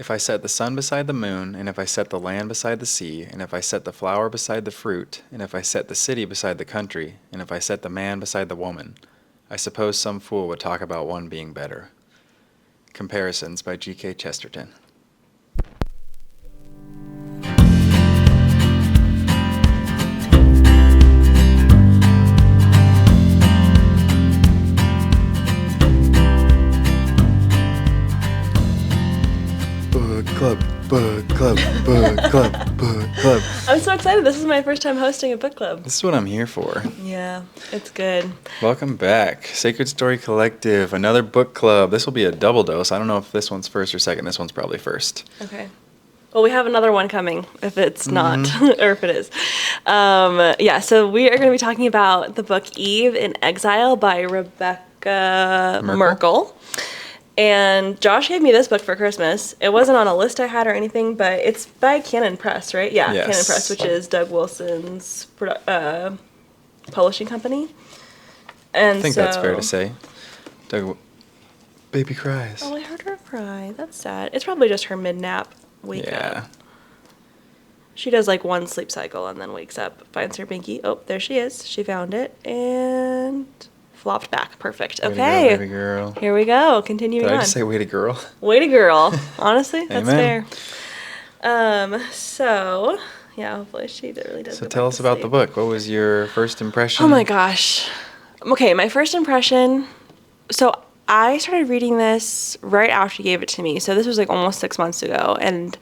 If I set the sun beside the moon, and if I set the land beside the sea, and if I set the flower beside the fruit, and if I set the city beside the country, and if I set the man beside the woman, I suppose some fool would talk about one being better. Comparisons by G.K. Chesterton. Book club. I'm so excited. This is my first time hosting a book club. This is what I'm here for. Yeah, it's good. Welcome back. Sacred Story Collective, another book club. This will be a double dose. I don't know if this one's first or second. This one's probably first. Okay. Well, we have another one coming if it's not, or if it is. So we are going to be talking about the book Eve in Exile by Rebekah Merkle. And Josh gave me this book for Christmas. It wasn't on a list I had or anything, but it's by Canon Press, right? Yeah, yes. Canon Press, which is Doug Wilson's publishing company. And I think that's fair to say. Baby cries. Oh, I heard her cry. That's sad. It's probably just her mid-nap wake up. She does like one sleep cycle and then wakes up, finds her binky. Oh, there she is. She found it and flopped back. Perfect. Okay. Way to go, baby girl. Here we go. Continuing on. Did I just say way to girl? Way to girl. Honestly, that's Amen. fair. Hopefully she really does. So tell us about the book. What was your first impression? Oh my gosh. Okay, my first impression. So I started reading this right after you gave it to me. So this was like almost 6 months ago. And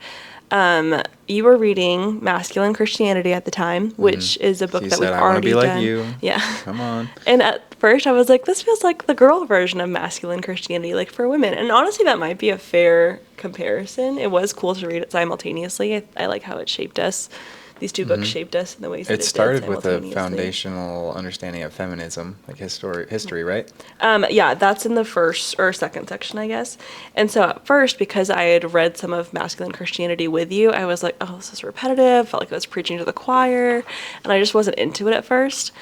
you were reading Masculine Christianity at the time, which is a book that we've already done. I want to be like you. Yeah. Come on. And at first I was like, this feels like the girl version of Masculine Christianity, like for women. And honestly, that might be a fair comparison. It was cool to read it simultaneously. I like how it shaped us. These two books shaped us in the ways that it did started with a foundational understanding of feminism, like history, right? Yeah, that's in the first or second section, I guess. And so at first, because I had read some of Masculine Christianity with you, I was like, oh, this is repetitive. Felt like I was preaching to the choir. And I just wasn't into it at first.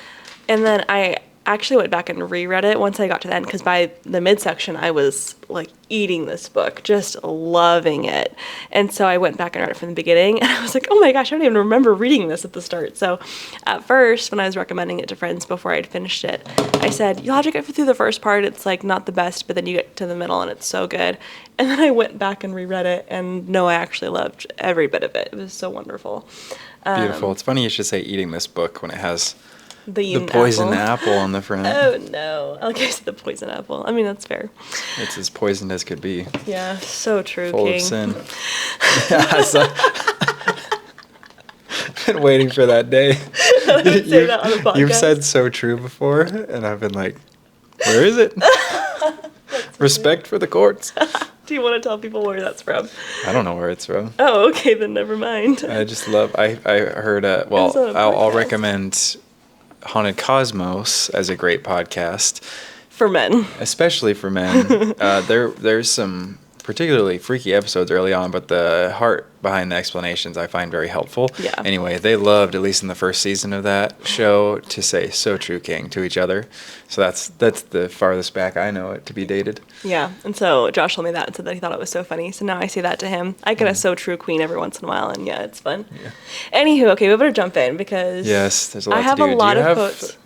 And then I actually went back and reread it once I got to the end, because by the midsection I was like eating this book, just loving it. And so I went back and read it from the beginning, and I was like, oh my gosh, I don't even remember reading this at the start. So at first, when I was recommending it to friends before I'd finished it, I said, you'll have to get through the first part. It's like not the best, but then you get to the middle and it's so good. And then I went back and reread it, and no, I actually loved every bit of it. It was so wonderful. Beautiful. It's funny you should say eating this book when it has the poison apple on the front. Oh, no. Okay, so the poison apple. I mean, that's fair. It's as poisoned as could be. Yeah, so true, Full King. of sin. Been waiting for that day. Say that on the podcast. You've said so true before, and I've been like, where is it? Respect for the courts. Do you want to tell people where that's from? I don't know where it's from. Oh, okay, then never mind. I just love, I heard, I'll recommend Haunted Cosmos as a great podcast. For men. Especially for men. There's some particularly freaky episodes early on, but the heart behind the explanations I find very helpful. Yeah. Anyway, they loved, at least in the first season of that show, to say "so true, King" to each other. So that's the farthest back I know it to be dated. Yeah, and so Josh told me that and said that he thought it was so funny. So now I say that to him. I get a "so true" queen every once in a while, and yeah, it's fun. Yeah. Anywho, okay, we better jump in because yes, there's a lot I have to do. a lot do you of have quotes.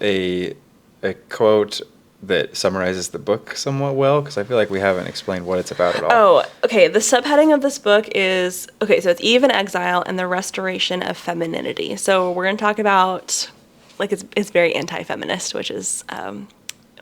A quote that summarizes the book somewhat well? Because I feel like we haven't explained what it's about at all. Oh, okay. The subheading of this book is, so it's Eve in Exile and the Restoration of Femininity. So we're going to talk about, like, it's very anti-feminist, which is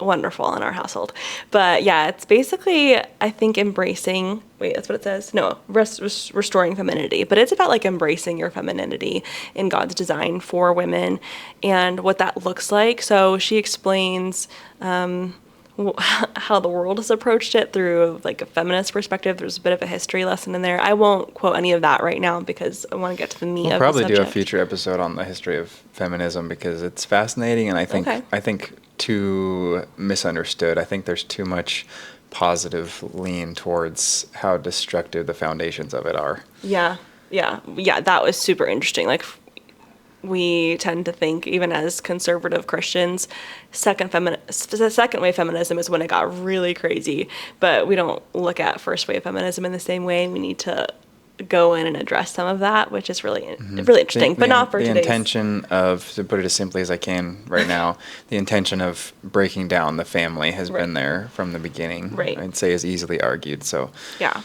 wonderful in our household. But yeah, it's basically, I think, embracing, that's what it says? No, restoring femininity. But it's about like embracing your femininity in God's design for women and what that looks like. So she explains how the world has approached it through like a feminist perspective. There's a bit of a history lesson in there. I won't quote any of that right now because I want to get to the meat of the subject. We'll probably do a future episode on the history of feminism because it's fascinating, and I think too misunderstood. I think there's too much positive lean towards how destructive the foundations of it are. Yeah, that was super interesting. Like, we tend to think, even as conservative Christians, second wave feminism is when it got really crazy, but we don't look at first wave feminism in the same way. We need to go in and address some of that, which is really interesting, but not for today's. The intention of, to put it as simply as I can right now, the intention of breaking down the family has been there from the beginning. Right. I'd say is easily argued. So yeah.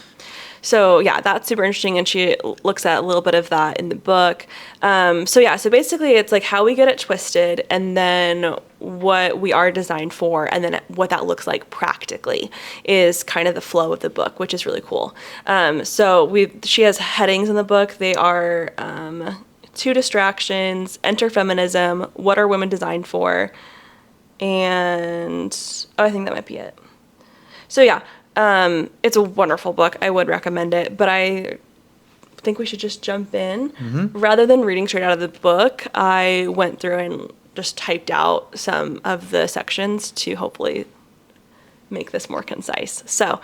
So yeah, that's super interesting, and she looks at a little bit of that in the book. So basically it's like how we get it twisted, and then what we are designed for, and then what that looks like practically is kind of the flow of the book, which is really cool. She has headings in the book. They are 2 distractions, enter feminism, what are women designed for, and I think that might be it. So yeah. It's a wonderful book. I would recommend it, but I think we should just jump in. Rather than reading straight out of the book, I went through and just typed out some of the sections to hopefully make this more concise. So,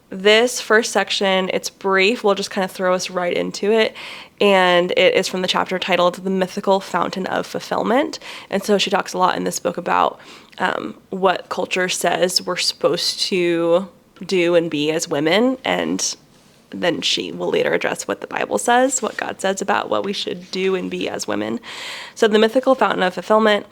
this first section, it's brief. We'll just kind of throw us right into it. And it is from the chapter titled The Mythical Fountain of Fulfillment. And so she talks a lot in this book about what culture says we're supposed to do and be as women. And then she will later address what the Bible says, what God says about what we should do and be as women. So the mythical fountain of fulfillment,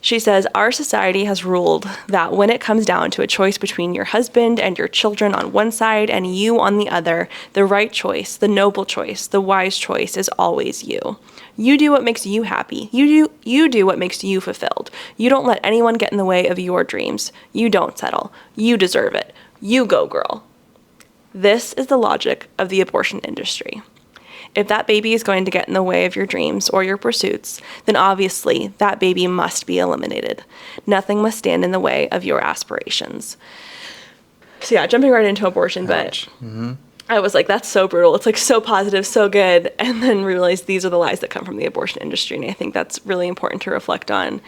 she says, our society has ruled that when it comes down to a choice between your husband and your children on one side and you on the other, the right choice, the noble choice, the wise choice is always you. You do what makes you happy. You do what makes you fulfilled. You don't let anyone get in the way of your dreams. You don't settle. You deserve it. You go, girl. This is the logic of the abortion industry. If that baby is going to get in the way of your dreams or your pursuits, then obviously that baby must be eliminated. Nothing must stand in the way of your aspirations. So yeah, jumping right into abortion, but I was like, that's so brutal. It's like so positive, so good. And then realized these are the lies that come from the abortion industry. And I think that's really important to reflect on.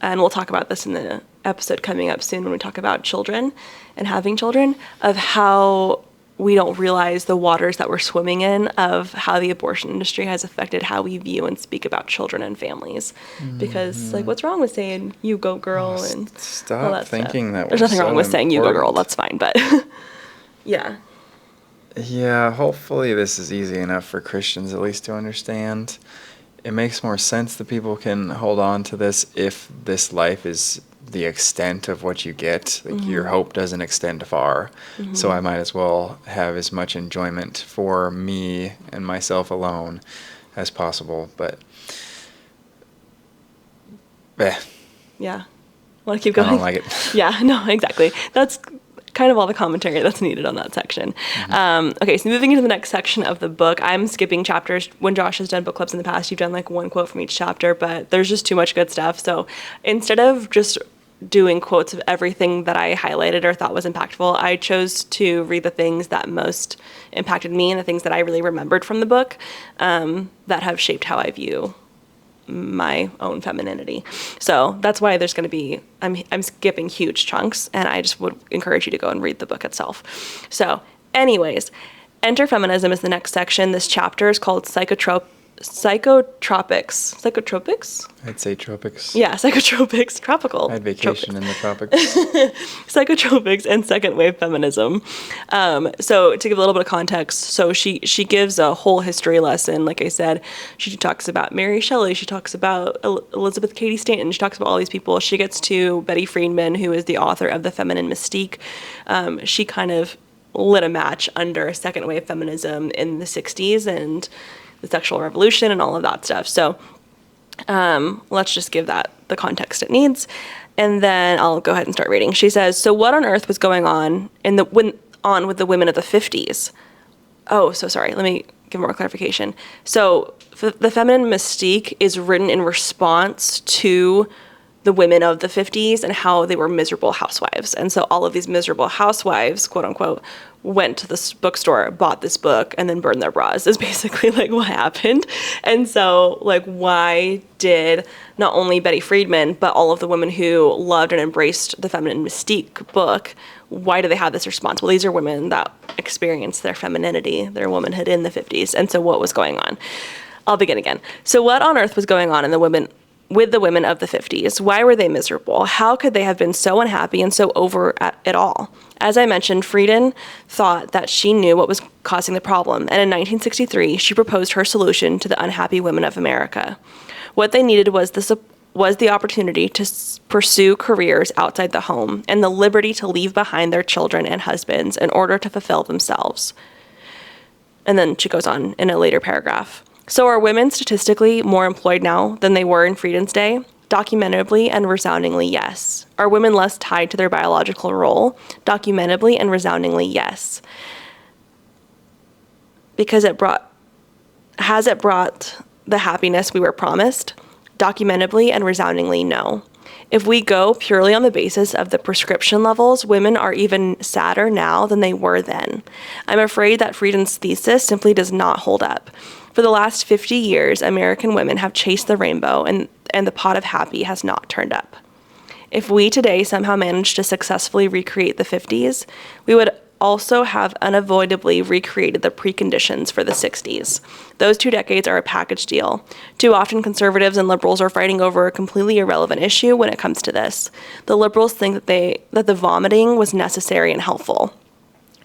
And we'll talk about this in the episode coming up soon when we talk about children and having children, of how we don't realize the waters that we're swimming in, of how the abortion industry has affected how we view and speak about children and families. Because, like, what's wrong with saying, you go girl, and stop all that thinking stuff. that There's nothing wrong with saying, you go girl, that's fine, but yeah. Yeah, hopefully this is easy enough for Christians at least to understand. It makes more sense that people can hold on to this if this life is the extent of what you get. Like, your hope doesn't extend far. So I might as well have as much enjoyment for me and myself alone as possible. But yeah. Want to keep going? I don't like it. Yeah, no, exactly. That's kind of all the commentary that's needed on that section. Okay, so moving into the next section of the book, I'm skipping chapters. When Josh has done book clubs in the past, you've done like one quote from each chapter, but there's just too much good stuff. So instead of just doing quotes of everything that I highlighted or thought was impactful, I chose to read the things that most impacted me and the things that I really remembered from the book that have shaped how I view my own femininity. So that's why there's going to be, I'm skipping huge chunks, and I just would encourage you to go and read the book itself. So anyways, enter feminism is the next section. This chapter is called Psychotropics? I'd say tropics. Yeah, psychotropics, tropical. I had vacation in the tropics. Psychotropics and second wave feminism. So to give a little bit of context, so she gives a whole history lesson. Like I said, she talks about Mary Shelley. She talks about Elizabeth Cady Stanton. She talks about all these people. She gets to Betty Friedman, who is the author of The Feminine Mystique. She kind of lit a match under second wave feminism in the 60s and the sexual revolution and all of that stuff. So let's just give that the context it needs. And then I'll go ahead and start reading. She says, so what on earth was going on with the women of the 50s? Oh, so sorry. Let me give more clarification. So the Feminine Mystique is written in response to the women of the 50s and how they were miserable housewives. And so all of these miserable housewives, quote unquote, went to this bookstore, bought this book, and then burned their bras is basically like what happened. And so like, why did not only Betty Friedman, but all of the women who loved and embraced the Feminine Mystique book, why do they have this response? Well, these are women that experienced their femininity, their womanhood in the 50s. And so what was going on? I'll begin again. So what on earth was going on with the women of the 50s? Why were they miserable? How could they have been so unhappy and so over it all? As I mentioned, Friedan thought that she knew what was causing the problem, and in 1963, she proposed her solution to the unhappy women of America. What they needed was the opportunity to pursue careers outside the home and the liberty to leave behind their children and husbands in order to fulfill themselves. And then she goes on in a later paragraph. So are women statistically more employed now than they were in Friedan's day? Documentably and resoundingly, yes. Are women less tied to their biological role? Documentably and resoundingly, yes. Because has it brought the happiness we were promised? Documentably and resoundingly, no. If we go purely on the basis of the prescription levels, women are even sadder now than they were then. I'm afraid that Friedan's thesis simply does not hold up. For the last 50 years, American women have chased the rainbow, and the pot of happy has not turned up. If we today somehow managed to successfully recreate the 50s, we would also have unavoidably recreated the preconditions for the 60s. Those 2 decades are a package deal. Too often conservatives and liberals are fighting over a completely irrelevant issue when it comes to this. The liberals think that the vomiting was necessary and helpful.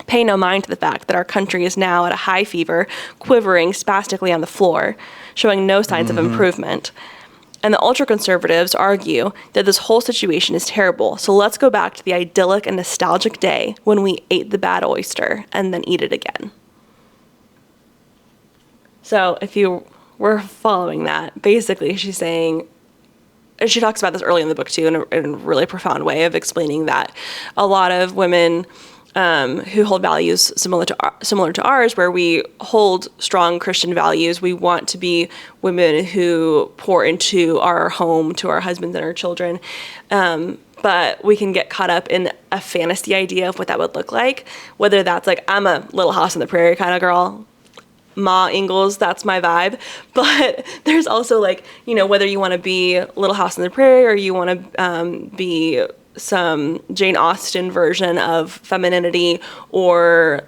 Pay no mind to the fact that our country is now at a high fever, quivering spastically on the floor, showing no signs of improvement. And the ultra-conservatives argue that this whole situation is terrible, so let's go back to the idyllic and nostalgic day when we ate the bad oyster and then eat it again. So if you were following that, basically she's saying, and she talks about this early in the book too, in a really profound way of explaining that a lot of women who hold values similar to ours, where we hold strong Christian values. We want to be women who pour into our home, to our husbands and our children. But we can get caught up in a fantasy idea of what that would look like, whether that's like, I'm a Little House on the Prairie kind of girl. Ma Ingalls, that's my vibe. But there's also like, whether you want to be Little House on the Prairie or you want to be some Jane Austen version of femininity, or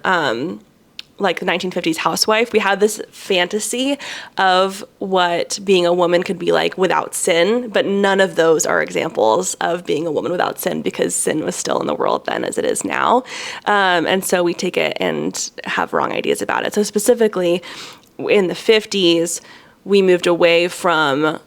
like the 1950s housewife. We had this fantasy of what being a woman could be like without sin, but none of those are examples of being a woman without sin, because sin was still in the world then as it is now. And so we take it and have wrong ideas about it. So specifically in the 50s, we moved away from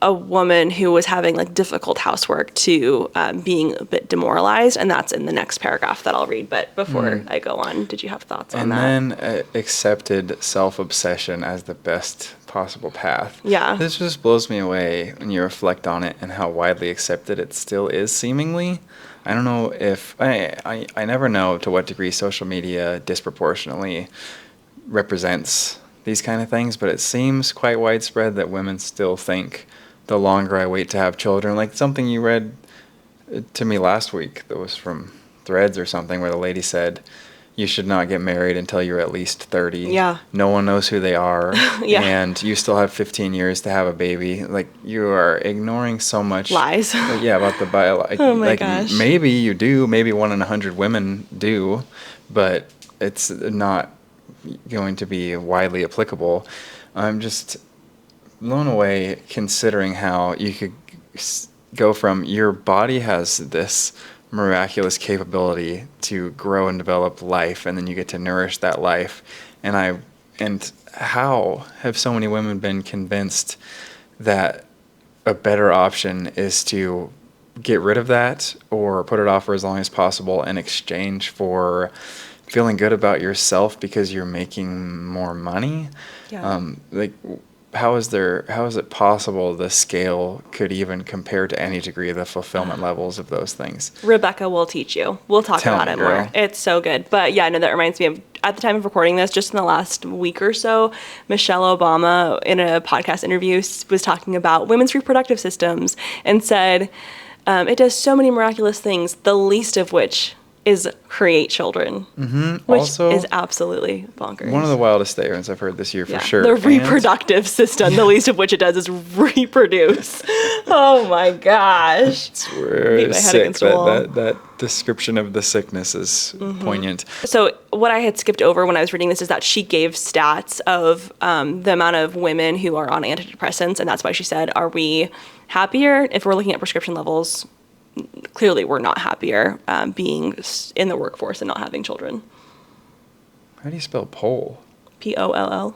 a woman who was having like difficult housework to being a bit demoralized, and that's in the next paragraph that I'll read. But before I go on, did you have thoughts on that? And then accepted self-obsession as the best possible path. Yeah. This just blows me away when you reflect on it and how widely accepted it still is, seemingly. I don't know if I never know to what degree social media disproportionately represents these kind of things, but it seems quite widespread that women still think the longer I wait to have children, like something you read to me last week that was from Threads or something, where the lady said, you should not get married until you're at least 30. Yeah. No one knows who they are. Yeah. And you still have 15 years to have a baby. Like, you are ignoring so much. Lies. Yeah, about the biology. Oh my gosh. Maybe you do. Maybe 1 in 100 women do. But it's not going to be widely applicable. I'm just blown away considering how you could go from your body has this miraculous capability to grow and develop life, and then you get to nourish that life. And how have so many women been convinced that a better option is to get rid of that or put it off for as long as possible in exchange for feeling good about yourself because you're making more money? Yeah. How is it possible the scale could even compare to any degree of the fulfillment levels of those things? Rebekah will teach you. We'll talk Tell about me, it girl. more. It's so good. But yeah, no, that reminds me of, at the time of recording this, just in the last week or so, Michelle Obama in a podcast interview was talking about women's reproductive systems and said, it does so many miraculous things, the least of which is create children, which Also, is absolutely bonkers. one of the wildest statements I've heard this year for sure. The reproductive system, the least of which it does is reproduce. Oh my gosh. We're Beat my head sick against the wall. that description of the sickness is poignant. So what I had skipped over when I was reading this is that she gave stats of the amount of women who are on antidepressants, and that's why she said, are we happier? If we're looking at prescription levels, clearly we're not happier being in the workforce and not having children. How do you spell poll? Poll.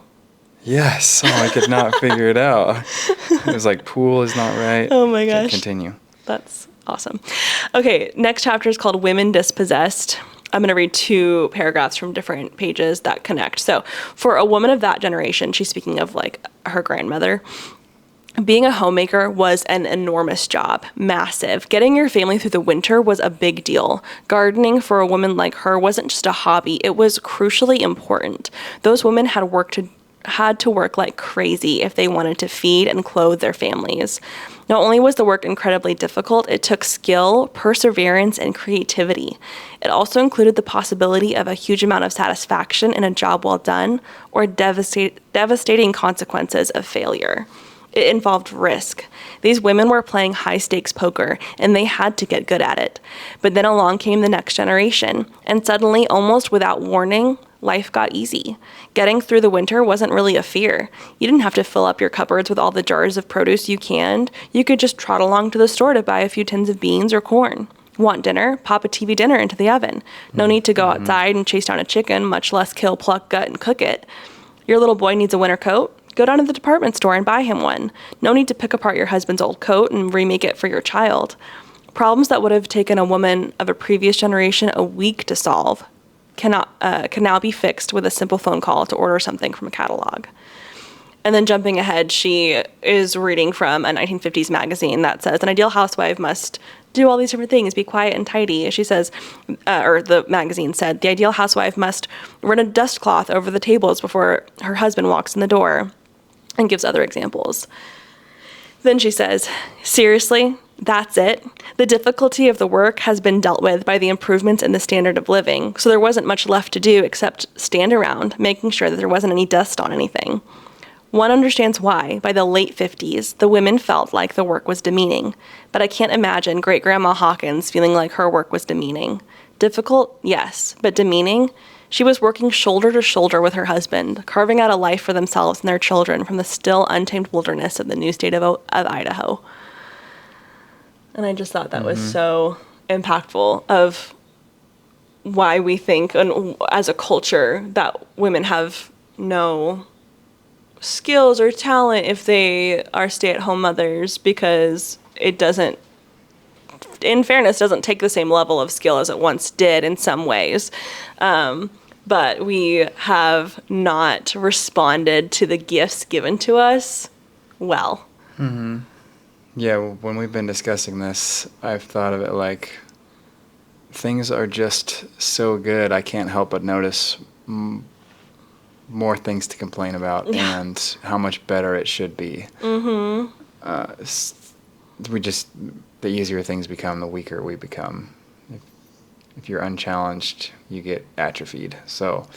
Yes. Oh, I could not figure it out. It was like pool is not right. Oh my gosh. Okay, continue. That's awesome. Okay, next chapter is called Women Dispossessed. I'm going to read 2 paragraphs from different pages that connect. So for a woman of that generation, she's speaking of like her grandmother, being a homemaker was an enormous job, massive. Getting your family through the winter was a big deal. Gardening for a woman like her wasn't just a hobby, it was crucially important. Those women had to work like crazy if they wanted to feed and clothe their families. Not only was the work incredibly difficult, it took skill, perseverance, and creativity. It also included the possibility of a huge amount of satisfaction in a job well done or devastating consequences of failure. It involved risk. These women were playing high-stakes poker, and they had to get good at it. But then along came the next generation, and suddenly, almost without warning, life got easy. Getting through the winter wasn't really a fear. You didn't have to fill up your cupboards with all the jars of produce you canned. You could just trot along to the store to buy a few tins of beans or corn. Want dinner? Pop a TV dinner into the oven. No need to go outside and chase down a chicken, much less kill, pluck, gut, and cook it. Your little boy needs a winter coat? Go down to the department store and buy him one. No need to pick apart your husband's old coat and remake it for your child. Problems that would have taken a woman of a previous generation a week to solve can now be fixed with a simple phone call to order something from a catalog. And then jumping ahead, she is reading from a 1950s magazine that says an ideal housewife must do all these different things, be quiet and tidy. She says, or the magazine said, the ideal housewife must run a dust cloth over the tables before her husband walks in the door, and gives other examples. Then she says, seriously, that's it? The difficulty of the work has been dealt with by the improvements in the standard of living, so there wasn't much left to do except stand around, making sure that there wasn't any dust on anything. One understands why, by the late 50s, the women felt like the work was demeaning, but I can't imagine Great-Grandma Hawkins feeling like her work was demeaning. Difficult? Yes, but demeaning? She was working shoulder to shoulder with her husband, carving out a life for themselves and their children from the still untamed wilderness of the new state of Idaho. And I just thought that was so impactful of why we think, and as a culture, that women have no skills or talent if they are stay-at-home mothers, because it doesn't, in fairness, doesn't take the same level of skill as it once did in some ways. But we have not responded to the gifts given to us well. Mm-hmm. Yeah, when we've been discussing this, I've thought of it like things are just so good, I can't help but notice more things to complain about and how much better it should be. Mm-hmm. The easier things become, the weaker we become. If you're unchallenged, you get atrophied. So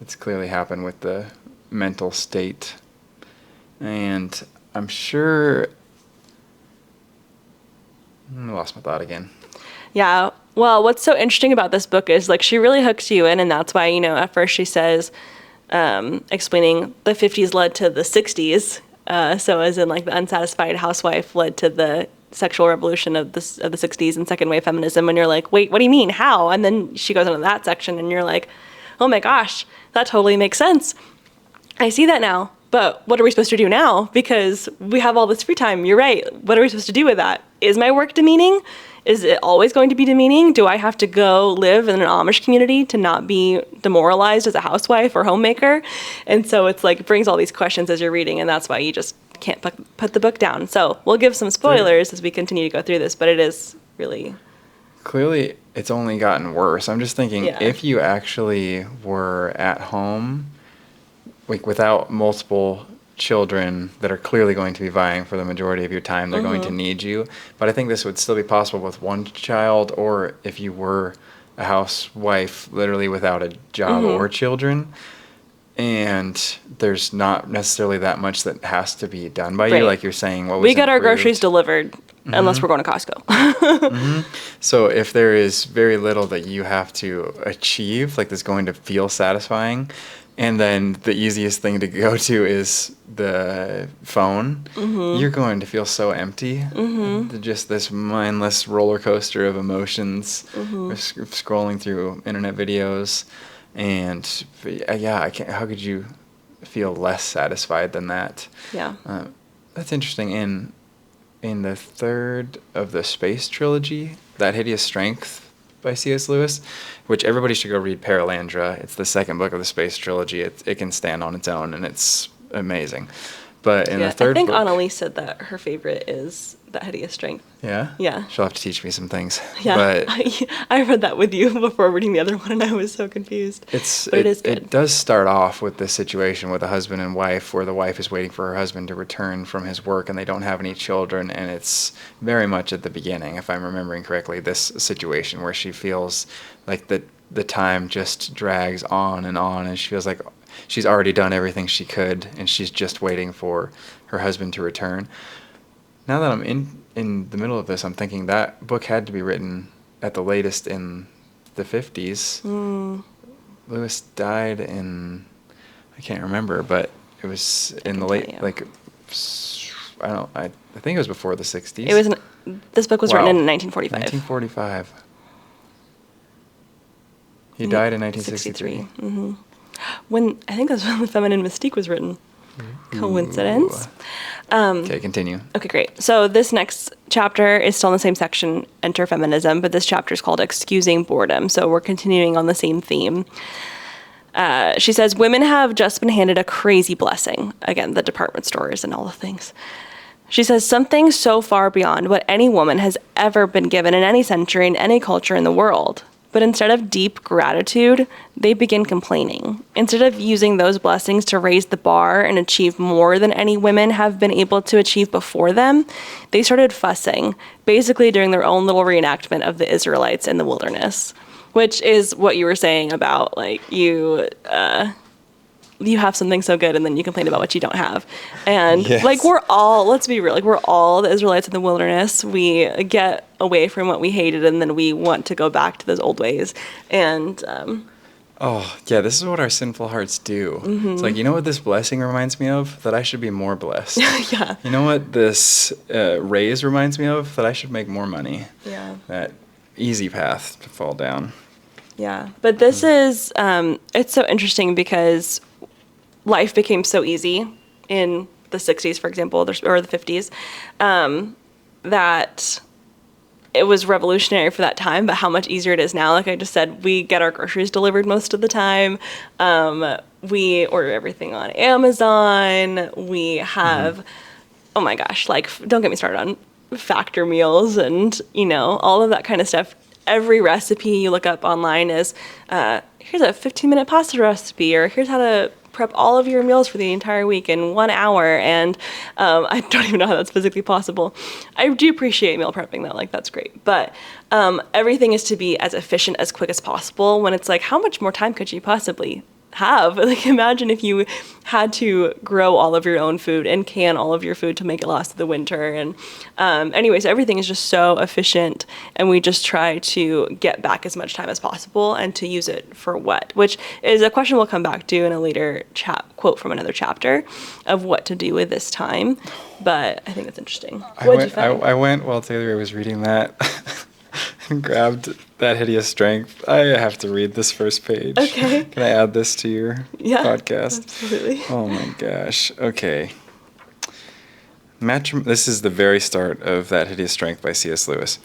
it's clearly happened with the mental state. And I'm sure... I lost my thought again. Yeah. Well, what's so interesting about this book is, like, she really hooks you in, and that's why, at first she says, explaining the 50s led to the 60s. So as in, like, the unsatisfied housewife led to the sexual revolution of the 60s and second wave feminism, and you're like, wait, what do you mean, how? And then she goes into that section and you're like, oh my gosh, that totally makes sense. I see that now, but what are we supposed to do now? Because we have all this free time. You're right. What are we supposed to do with that? Is my work demeaning? Is it always going to be demeaning? Do I have to go live in an Amish community to not be demoralized as a housewife or homemaker? And so it's like, it brings all these questions as you're reading, and that's why you just can't put the book down. So we'll give some spoilers as we continue to go through this, but it is really... Clearly, it's only gotten worse. I'm just thinking, if you actually were at home, like without multiple children that are clearly going to be vying for the majority of your time, they're going to need you. But I think this would still be possible with one child, or if you were a housewife literally without a job or children. And there's not necessarily that much that has to be done by you, like you're saying. What was we get our improved. groceries delivered unless we're going to Costco. So if there is very little that you have to achieve, like that's going to feel satisfying, and then the easiest thing to go to is the phone, you're going to feel so empty. Just this mindless roller coaster of emotions, scrolling through internet videos. And yeah, I can't, how could you feel less satisfied than that? Yeah. That's interesting. In the third of the Space Trilogy, That Hideous Strength by C.S. Lewis, which everybody should go read Paralandra. It's the second book of the Space Trilogy. It can stand on its own, and it's amazing. But in the third I think book, Annalise said that her favorite is That Hideous Strength. Yeah? Yeah. She'll have to teach me some things. Yeah, But I read that with you before reading the other one, and I was so confused. But it is good. It does start off with this situation with a husband and wife where the wife is waiting for her husband to return from his work and they don't have any children, and it's very much at the beginning, if I'm remembering correctly, this situation where she feels like the time just drags on, and she feels like she's already done everything she could and she's just waiting for her husband to return. Now that I'm in the middle of this, I'm thinking that book had to be written at the latest in the 50s. Lewis died in, I can't remember, but it was in the late, like, I think it was before the 60s. This book was written in 1945. 1945. He died in 1963. I think that's when The Feminine Mystique was written. Coincidence? Okay, continue. Okay, great. So this next chapter is still in the same section, Enter Feminism, but this chapter is called Excusing Boredom. So we're continuing on the same theme. She says, women have just been handed a crazy blessing. Again, the department stores and all the things. She says, something so far beyond what any woman has ever been given in any century, in any culture in the world. But instead of deep gratitude, they begin complaining. Instead of using those blessings to raise the bar and achieve more than any women have been able to achieve before them, they started fussing, basically doing their own little reenactment of the Israelites in the wilderness, which is what you were saying about, like, you have something so good and then you complain about what you don't have. And yes. Like, let's be real, like, we're all the Israelites in the wilderness. We get away from what we hated and then we want to go back to those old ways. And this is what our sinful hearts do. It's like, you know what this blessing reminds me of? That I should be more blessed. Yeah. You know what this raise reminds me of? That I should make more money. Yeah. That easy path to fall down. Yeah. But this is, it's so interesting because life became so easy in the 60s, for example, or the 50s, that it was revolutionary for that time, but how much easier it is now. Like I just said, we get our groceries delivered most of the time. We order everything on Amazon. We have, oh my gosh, like, don't get me started on factor meals and, all of that kind of stuff. Every recipe you look up online is, here's a 15-minute pasta recipe, or here's how to prep all of your meals for the entire week in 1 hour. And I don't even know how that's physically possible. I do appreciate meal prepping though, like that's great. But everything is to be as efficient, as quick as possible, when it's like, how much more time could you possibly have? Like, imagine if you had to grow all of your own food and can all of your food to make it last through the winter. And anyways, everything is just so efficient, and we just try to get back as much time as possible and to use it for what? Which is a question we'll come back to in a later quote from another chapter of what to do with this time. But I think it's interesting. What did you find? I went while Taylor was reading that and grabbed That Hideous Strength. I have to read this first page. Okay. Can I add this to your podcast? Absolutely. Oh my gosh. Okay. This is the very start of That Hideous Strength by C.S. Lewis.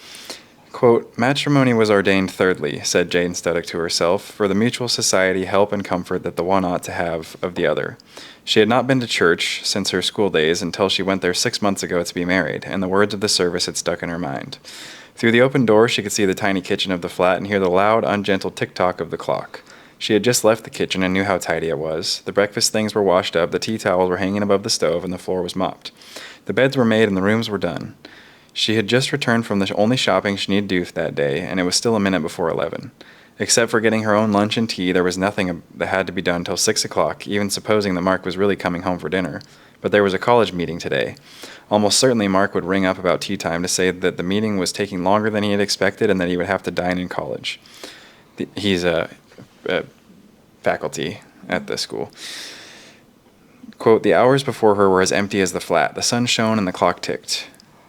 Quote, matrimony was ordained thirdly, said Jane Studdock to herself, for the mutual society, help, and comfort that the one ought to have of the other. She had not been to church since her school days until she went there 6 months ago to be married, and the words of the service had stuck in her mind. Through the open door, she could see the tiny kitchen of the flat and hear the loud, ungentle tick-tock of the clock. She had just left the kitchen and knew how tidy it was. The breakfast things were washed up, the tea towels were hanging above the stove, and the floor was mopped. The beds were made and the rooms were done. She had just returned from the only shopping she needed to do that day, and it was still a minute before 11. Except for getting her own lunch and tea, there was nothing that had to be done till 6 o'clock, even supposing that Mark was really coming home for dinner. But there was a college meeting today. Almost certainly Mark would ring up about tea time to say that the meeting was taking longer than he had expected and that he would have to dine in college. He's a faculty at the school. Quote, the hours before her were as empty as the flat. The sun shone and the clock ticked.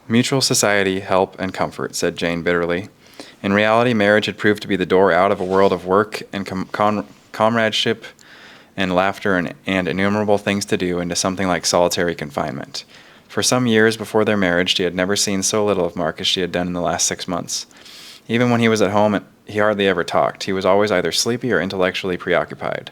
Mutual society, help, and comfort, said Jane bitterly. In reality, marriage had proved to be the door out of a world of work and comradeship and laughter and innumerable things to do into something like solitary confinement. For some years before their marriage, she had never seen so little of Mark as she had done in the last 6 months. Even when he was at home, he hardly ever talked. He was always either sleepy or intellectually preoccupied.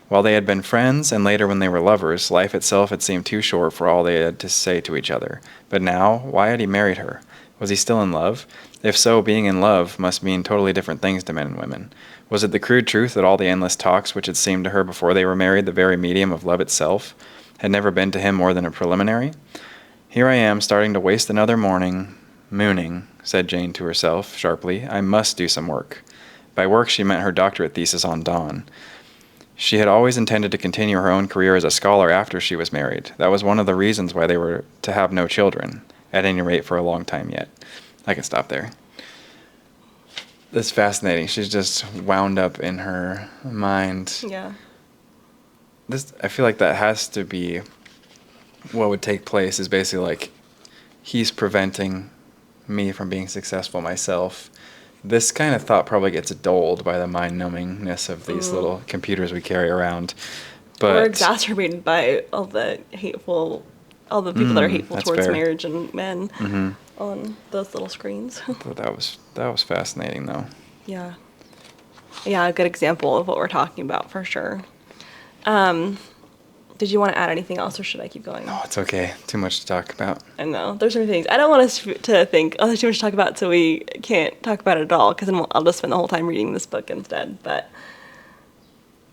While they had been friends, and later when they were lovers, life itself had seemed too short for all they had to say to each other. But now, why had he married her? Was he still in love? If so, being in love must mean totally different things to men and women. Was it the crude truth that all the endless talks which had seemed to her before they were married the very medium of love itself had never been to him more than a preliminary? Here I am, starting to waste another morning, mooning, said Jane to herself, sharply. I must do some work. By work she meant her doctorate thesis on Dawn. She had always intended to continue her own career as a scholar after she was married. That was one of the reasons why they were to have no children, at any rate for a long time yet. I can stop there. That's fascinating. She's just wound up in her mind. Yeah. I feel like that has to be what would take place, is basically like he's preventing me from being successful myself. This kind of thought probably gets dulled by the mind-numbingness of these little computers we carry around. But, or exacerbated by all the people that are hateful towards marriage and men on those little screens. that was fascinating, though. Yeah. Yeah, a good example of what we're talking about, for sure. Did you want to add anything else, or should I keep going? No, it's okay. Too much to talk about. I know. There's so many things. I don't want us to think, oh, there's too much to talk about, so we can't talk about it at all, because then I'll just spend the whole time reading this book instead. But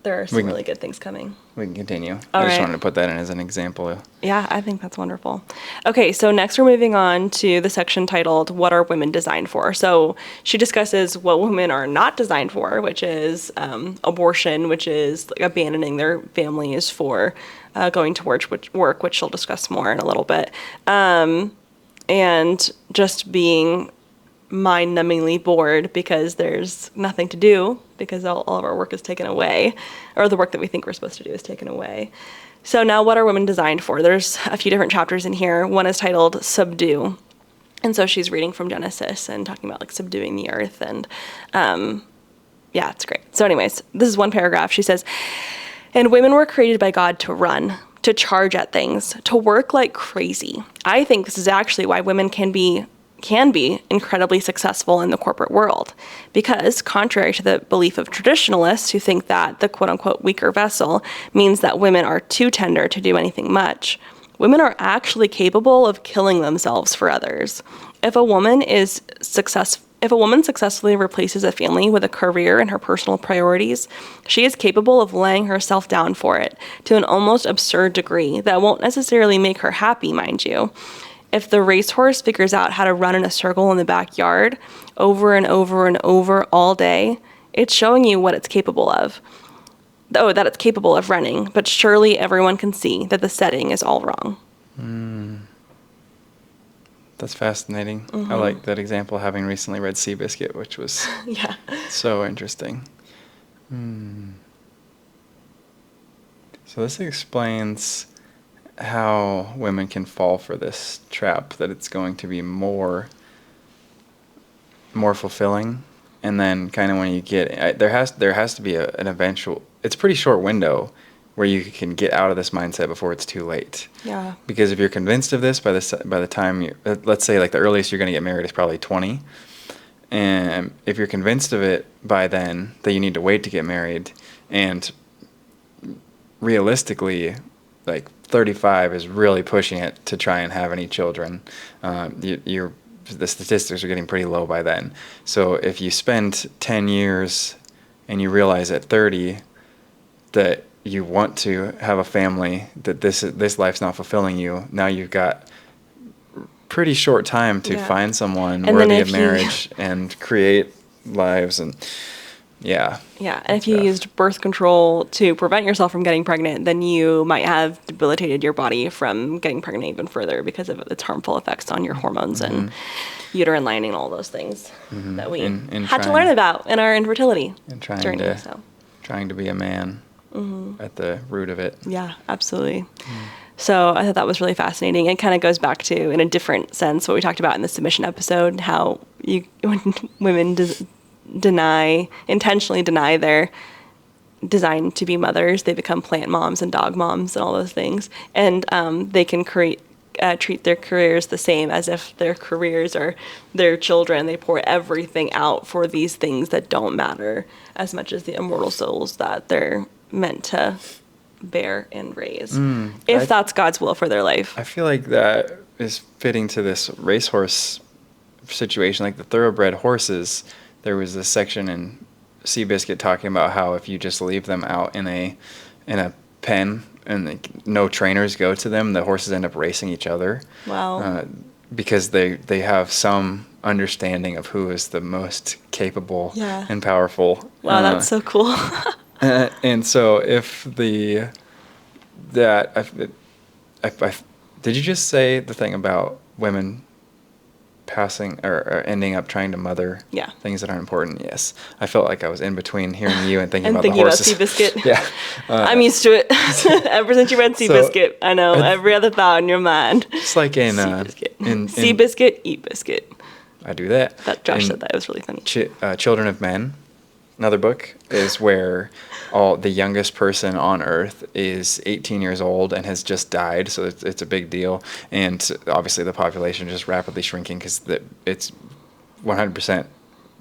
there are some really good things coming. We can continue. All I just right. wanted to put that in as an example. Yeah, I think that's wonderful. Okay, so next we're moving on to the section titled, What Are Women Designed For? So she discusses what women are not designed for, which is abortion, which is like abandoning their families for going to work, which she'll discuss more in a little bit, and just being mind-numbingly bored because there's nothing to do, because all of our work is taken away, or the work that we think we're supposed to do is taken away. So now, what are women designed for? There's a few different chapters in here. One is titled Subdue. And so she's reading from Genesis and talking about like subduing the earth. And yeah, it's great. So anyways, this is one paragraph. She says, and women were created by God to run, to charge at things, to work like crazy. I think this is actually why women can be incredibly successful in the corporate world, because contrary to the belief of traditionalists who think that the quote-unquote weaker vessel means that women are too tender to do anything much, women are actually capable of killing themselves for others. If a woman successfully replaces a family with a career and her personal priorities, she is capable of laying herself down for it to an almost absurd degree that won't necessarily make her happy, mind you. If the racehorse figures out how to run in a circle in the backyard over and over and over all day, it's showing you what it's capable of. Oh, that it's capable of running, but surely everyone can see that the setting is all wrong. That's fascinating. I like that example, having recently read Seabiscuit, which was Yeah. so interesting. So this explains how women can fall for this trap, that it's going to be more fulfilling, and then kind of when you get there has to be an eventual, it's a pretty short window where you can get out of this mindset before it's too late. Yeah. Because if you're convinced of this by the time you, let's say like the earliest you're going to get married is probably 20, and if you're convinced of it by then that you need to wait to get married, and realistically like 35 is really pushing it to try and have any children. The statistics are getting pretty low by then. So if you spend 10 years and you realize at 30 that you want to have a family, that this life's not fulfilling you, now you've got pretty short time to find someone worthy of marriage and create lives. And Yeah. Yeah, and if you used birth control to prevent yourself from getting pregnant, then you might have debilitated your body from getting pregnant even further because of its harmful effects on your hormones and uterine lining and all those things that we had to learn about in our infertility journey. Trying to be a man at the root of it. Yeah, absolutely. So I thought that was really fascinating. It kind of goes back to, in a different sense, what we talked about in the submission episode, how when women intentionally deny their design to be mothers, they become plant moms and dog moms and all those things. And they can treat their careers the same as if their careers are their children. They pour everything out for these things that don't matter as much as the immortal souls that they're meant to bear and raise, if that's God's will for their life. I feel like that is fitting to this racehorse situation, like the thoroughbred horses. There was this section in Seabiscuit talking about how if you just leave them out in a pen and no trainers go to them, the horses end up racing each other. Wow. Because they have some understanding of who is the most capable and powerful. Wow, that's so cool. And so if did you just say the thing about women passing or ending up trying to mother things that aren't important? Yes. I felt like I was in between hearing you and thinking about the horses. About Seabiscuit. Yeah. I'm used to it. Ever since you read Seabiscuit, I know every other thought in your mind. It's like in Seabiscuit, eat biscuit. I do that. Josh said that. It was really funny. Children of Men, another book, is where the youngest person on Earth is 18 years old and has just died, so it's a big deal. And obviously the population is just rapidly shrinking because it's 100%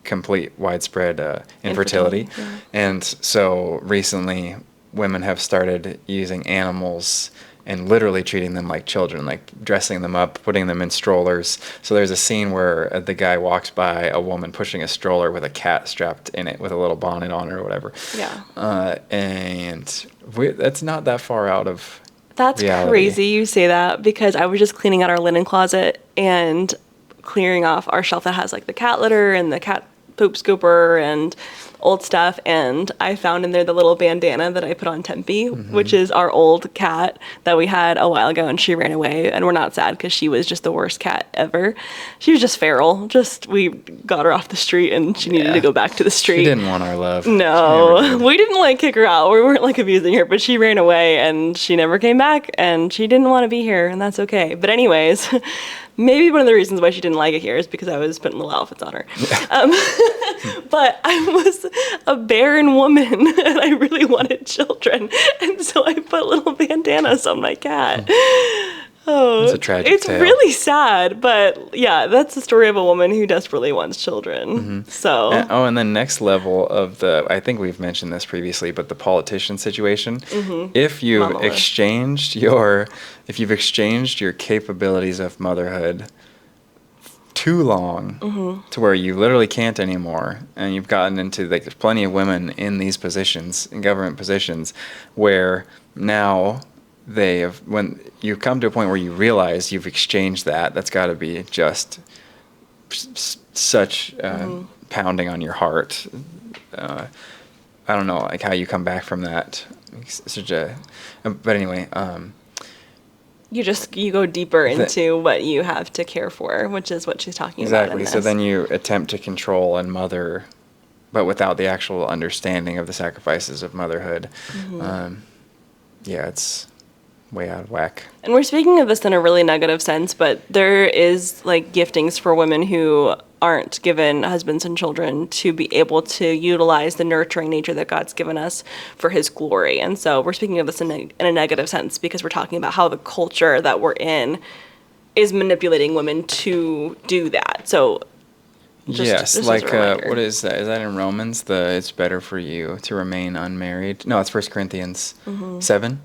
complete widespread infertility. Yeah. And so recently women have started using animals and literally treating them like children, like dressing them up, putting them in strollers. So there's a scene where the guy walks by a woman pushing a stroller with a cat strapped in it with a little bonnet on her or whatever. Yeah. And that's not that far out of reality. Crazy you say that, because I was just cleaning out our linen closet and clearing off our shelf that has like the cat litter and the cat poop scooper and old stuff, and I found in there the little bandana that I put on Tempe, which is our old cat that we had a while ago, and she ran away, and we're not sad because she was just the worst cat ever. She was just feral. We got her off the street and she needed to go back to the street. She didn't want our love. No, we didn't kick her out. We weren't abusing her, but she ran away and she never came back, and she didn't want to be here, and that's okay. But anyways, maybe one of the reasons why she didn't like it here is because I was putting little outfits on her. But I was a barren woman and I really wanted children. And so I put little bandanas on my cat. Oh, it's a tragic tale. Really sad, but yeah, that's the story of a woman who desperately wants children. So. And then next level of I think we've mentioned this previously, but the politician situation. If you've exchanged your capabilities of motherhood too long to where you literally can't anymore, and you've gotten into there's plenty of women in these positions, in government positions, where now when you come to a point where you realize you've exchanged that's got to be just such pounding on your heart. I don't know how you come back from that. But anyway, you go deeper into what you have to care for, which is what she's talking about. Exactly. So then you attempt to control and mother, but without the actual understanding of the sacrifices of motherhood. It's way out of whack. And we're speaking of this in a really negative sense, but there is giftings for women who aren't given husbands and children to be able to utilize the nurturing nature that God's given us for his glory. And so we're speaking of this in a negative sense because we're talking about how the culture that we're in is manipulating women to do that. So what is that? Is that in Romans? It's better for you to remain unmarried. No, it's 1 Corinthians 7.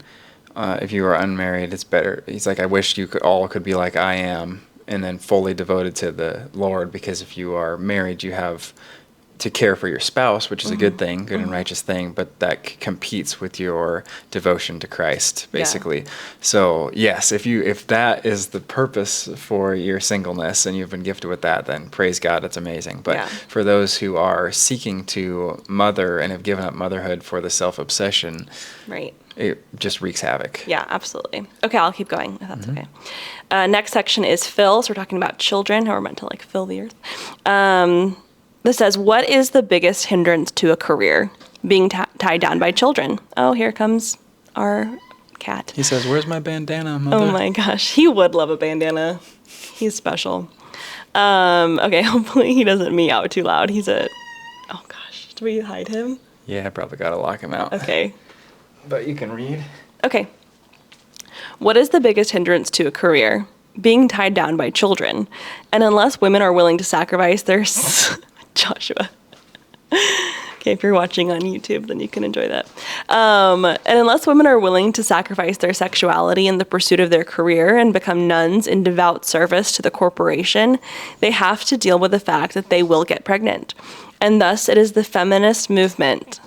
If you are unmarried, it's better. He's like, I wish you could be like I am, and then fully devoted to the Lord, because if you are married, you have to care for your spouse, which is a good thing, good and righteous thing, but that competes with your devotion to Christ, basically. So yes, if that is the purpose for your singleness and you've been gifted with that, then praise God, it's amazing. But for those who are seeking to mother and have given up motherhood for the self-obsession, Right. it just wreaks havoc. Yeah, absolutely. Okay, I'll keep going if that's okay. Next section is fill. So we're talking about children, how we're meant to like fill the earth. This says, what is the biggest hindrance to a career? Being tied down by children. Oh, here comes our cat. He says, where's my bandana, mother? Oh my gosh, he would love a bandana. He's special. Okay, hopefully he doesn't meow too loud. Oh gosh, do we hide him? Yeah, I probably gotta lock him out. Okay. But you can read. Okay. What is the biggest hindrance to a career? Being tied down by children. And unless women are willing to sacrifice their... Joshua. Okay, if you're watching on YouTube, then you can enjoy that. And unless women are willing to sacrifice their sexuality in the pursuit of their career and become nuns in devout service to the corporation, they have to deal with the fact that they will get pregnant. And thus, it is the feminist movement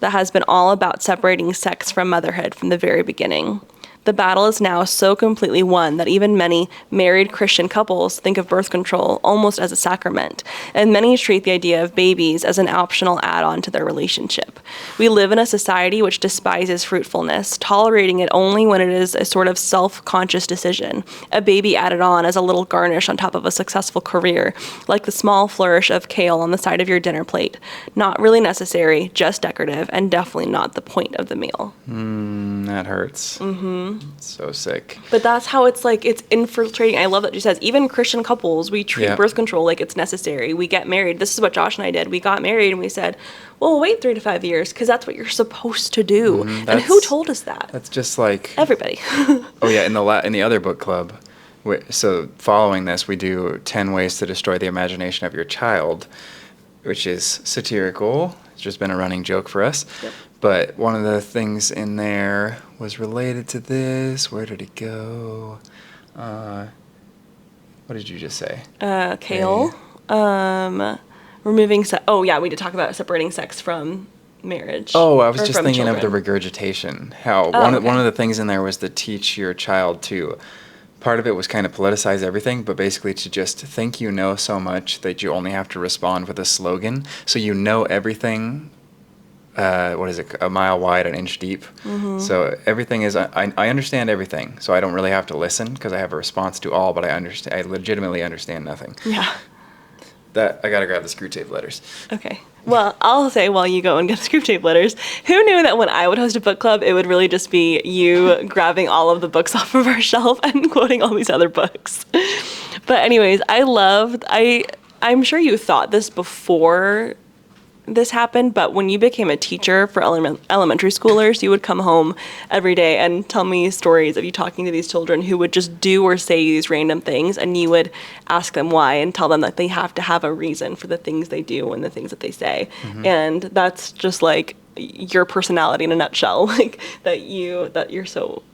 that has been all about separating sex from motherhood from the very beginning. The battle is now so completely won that even many married Christian couples think of birth control almost as a sacrament, and many treat the idea of babies as an optional add-on to their relationship. We live in a society which despises fruitfulness, tolerating it only when it is a sort of self-conscious decision, a baby added on as a little garnish on top of a successful career, like the small flourish of kale on the side of your dinner plate. Not really necessary, just decorative, and definitely not the point of the meal. That hurts. So sick. But that's how it's like, it's infiltrating. I love that she says, even Christian couples, we treat birth control like it's necessary. We get married. This is what Josh and I did. We got married and we said, well, we'll wait 3 to 5 years because that's what you're supposed to do. And who told us that? That's just like... Everybody. Oh, yeah, in the other book club, so following this, we do 10 ways to destroy the imagination of your child, which is satirical. It's just been a running joke for us. Yep. But one of the things in there was related to this. Where did it go? What did you just say? Kale. Removing sex. Oh, yeah, we did talk about separating sex from marriage. Oh, I was just thinking of the regurgitation. How one of the things in there was to teach your child to... Part of it was kind of politicize everything, but basically to just think you know so much that you only have to respond with a slogan. So you know everything... what is it? A mile wide, an inch deep. So everything is. I understand everything, so I don't really have to listen because I have a response to all. But I legitimately understand nothing. Yeah. That I gotta grab the screw tape letters. Okay. Well, I'll say while you go and get the screw tape letters, who knew that when I would host a book club, it would really just be you grabbing all of the books off of our shelf and quoting all these other books. But anyways, I'm sure you thought this before this happened, but when you became a teacher for elementary schoolers, you would come home every day and tell me stories of you talking to these children who would just do or say these random things, and you would ask them why and tell them that they have to have a reason for the things they do and the things that they say. And that's just like your personality in a nutshell, like that you're so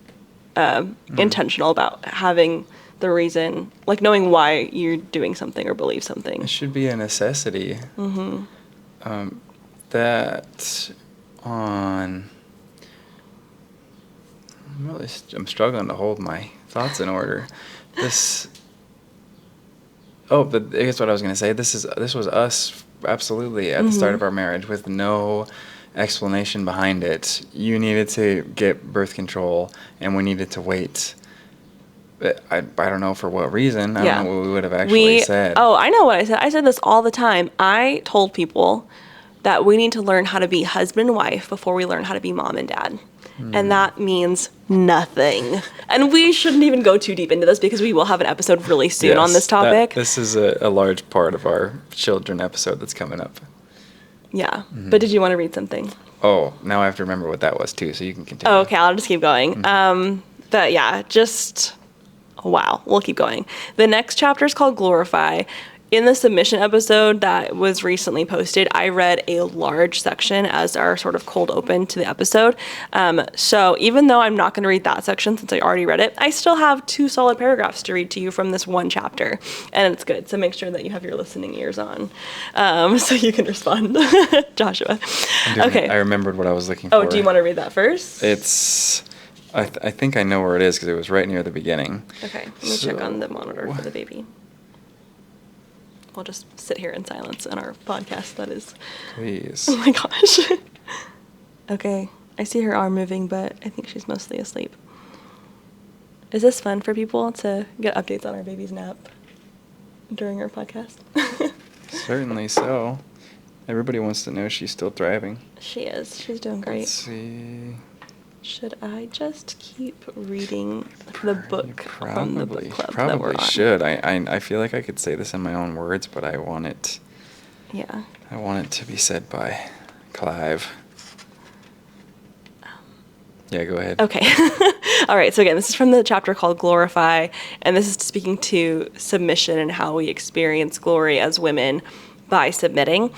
intentional about having the reason, like knowing why you're doing something or believe something. It should be a necessity. That on... I'm struggling to hold my thoughts in order. But I guess what I was going to say, this was us absolutely at the start of our marriage with no explanation behind it. You needed to get birth control, and we needed to wait. I don't know for what reason. I don't know what we would have actually said. Oh, I know what I said. I said this all the time. I told people that we need to learn how to be husband and wife before we learn how to be mom and dad. And that means nothing. And we shouldn't even go too deep into this because we will have an episode really soon on this topic. This is a large part of our children episode that's coming up. Yeah. But did you want to read something? Oh, now I have to remember what that was too, so you can continue. Oh, okay, I'll just keep going. But yeah, just... Wow, we'll keep going. The next chapter is called Glorify. in the submission episode that was recently posted, I read a large section as our sort of cold open to the episode. So even though I'm not going to read that section since I already read it, I still have 2 solid paragraphs to read to you from this one chapter. And it's good. So make sure that you have your listening ears on so you can respond, Joshua. Okay. I remembered what I was looking for. Oh, do you want to read that first? It's... I think I know where it is because it was right near the beginning. Okay. Let me check on the monitor for the baby. We'll just sit here in silence on our podcast, that is. Please. Oh my gosh. Okay. I see her arm moving, but I think she's mostly asleep. Is this fun for people to get updates on our baby's nap during our podcast? Certainly so. Everybody wants to know she's still thriving. She is. She's doing great. Let's see. Should I just keep reading the book from the book club probably that we're on? should. I feel like I could say this in my own words, but I want it. Yeah. I want it to be said by Clive. Yeah, go ahead. Okay. All right. So again, this is from the chapter called Glorify, and this is speaking to submission and how we experience glory as women by submitting.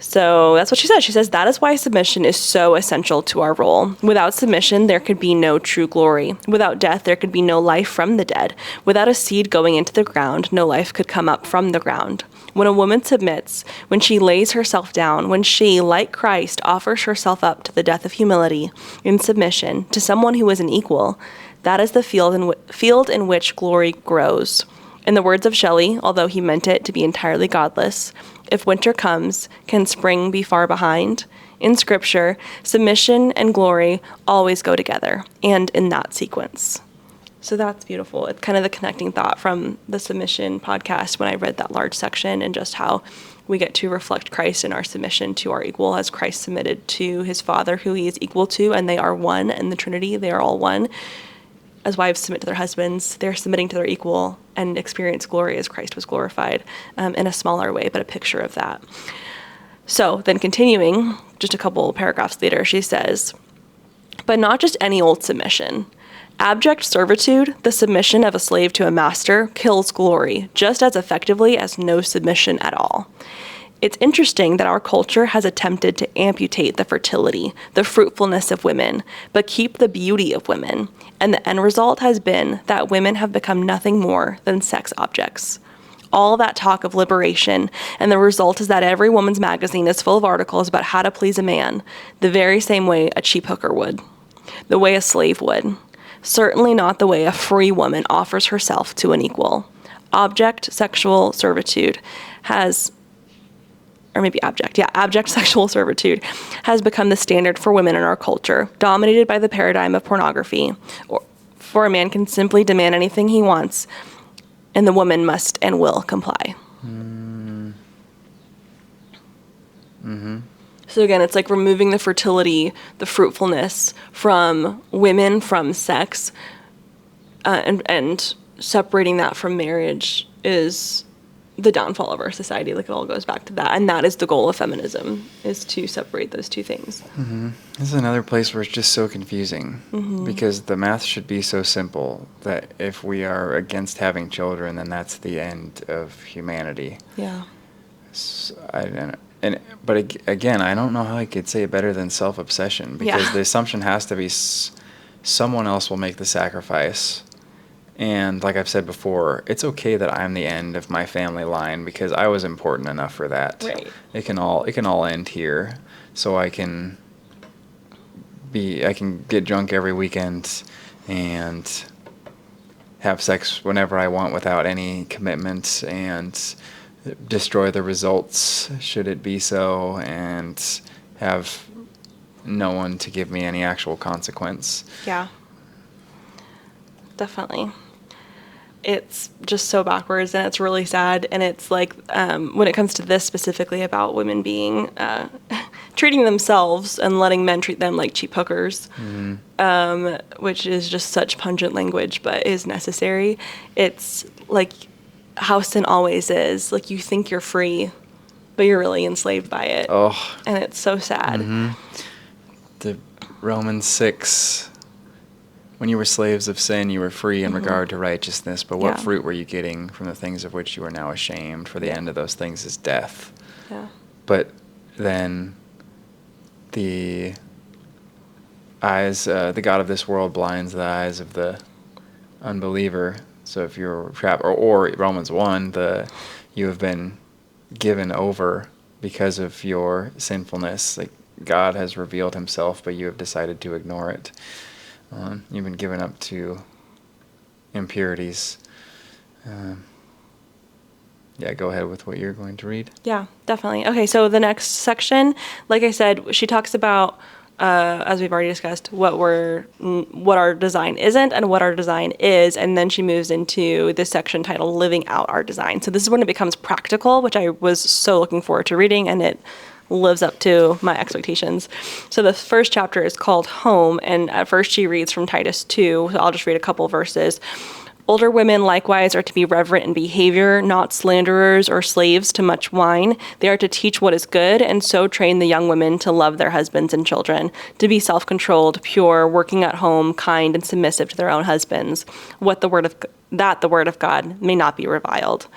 So that's what she says. She says, that is why submission is so essential to our role. Without submission, there could be no true glory. Without death, there could be no life from the dead. Without a seed going into the ground, no life could come up from the ground. When a woman submits, when she lays herself down, when she, like Christ, offers herself up to the death of humility in submission to someone who is an equal, that is the field in which glory grows. In the words of Shelley, although he meant it to be entirely godless, if winter comes, can spring be far behind? In Scripture, submission and glory always go together, and in that sequence. So that's beautiful. It's kind of the connecting thought from the submission podcast when I read that large section, and just how we get to reflect Christ in our submission to our equal, as Christ submitted to his Father, who he is equal to, and they are one in the Trinity. They are all one. As wives submit to their husbands, they're submitting to their equal and experience glory as Christ was glorified, in a smaller way, but a picture of that. So then continuing, just a couple paragraphs later, she says, but not just any old submission. Abject servitude, the submission of a slave to a master, kills glory just as effectively as no submission at all. It's interesting that our culture has attempted to amputate the fertility, the fruitfulness of women, but keep the beauty of women. And the end result has been that women have become nothing more than sex objects. All that talk of liberation, and the result is that every woman's magazine is full of articles about how to please a man, the very same way a cheap hooker would, the way a slave would. Certainly not the way a free woman offers herself to an equal. Abject sexual servitude abject sexual servitude has become the standard for women in our culture, dominated by the paradigm of pornography. For a man can simply demand anything he wants, and the woman must and will comply. Mm-hmm. So again, it's like removing the fertility, the fruitfulness from women, from sex, and separating that from marriage is the downfall of our society. Like, it all goes back to that, and that is the goal of feminism, is to separate those two things. Mm-hmm. This is another place where it's just so confusing, because the math should be so simple that if we are against having children, then that's the end of humanity. Yeah. But again, I don't know how I could say it better than self-obsession, because the assumption has to be someone else will make the sacrifice. And like I've said before, it's okay that I'm the end of my family line, because I was important enough for that. Right. It can all end here, so I can get drunk every weekend and have sex whenever I want without any commitment, and destroy the results should it be so, and have no one to give me any actual consequence. Yeah. Definitely. It's just so backwards, and it's really sad. And it's like, when it comes to this specifically about women being, treating themselves and letting men treat them like cheap hookers, which is just such pungent language, but is necessary. It's like how sin always is. Like, you think you're free, but you're really enslaved by it. Oh. And it's so sad. The Romans 6, when you were slaves of sin, you were free in regard to righteousness, but what Yeah. fruit were you getting from the things of which you are now ashamed? For the end of those things is death. Yeah. But then the eyes, the God of this world blinds the eyes of the unbeliever. So if you're trapped, or Romans 1, you have been given over because of your sinfulness. Like God has revealed himself, but you have decided to ignore it. You've been given up to impurities. Yeah, go ahead with what you're going to read. Yeah, definitely. Okay, so the next section, like I said, she talks about, as we've already discussed, what our design isn't and what our design is, and then she moves into this section titled "Living Out Our Design." So this is when it becomes practical, which I was so looking forward to reading, and it lives up to my expectations. So the first chapter is called Home, and at first she reads from Titus 2, so I'll just read a couple verses. Older women likewise are to be reverent in behavior, not slanderers or slaves to much wine. They are to teach what is good, and so train the young women to love their husbands and children, to be self-controlled, pure, working at home, kind, and submissive to their own husbands, that the word of God may not be reviled.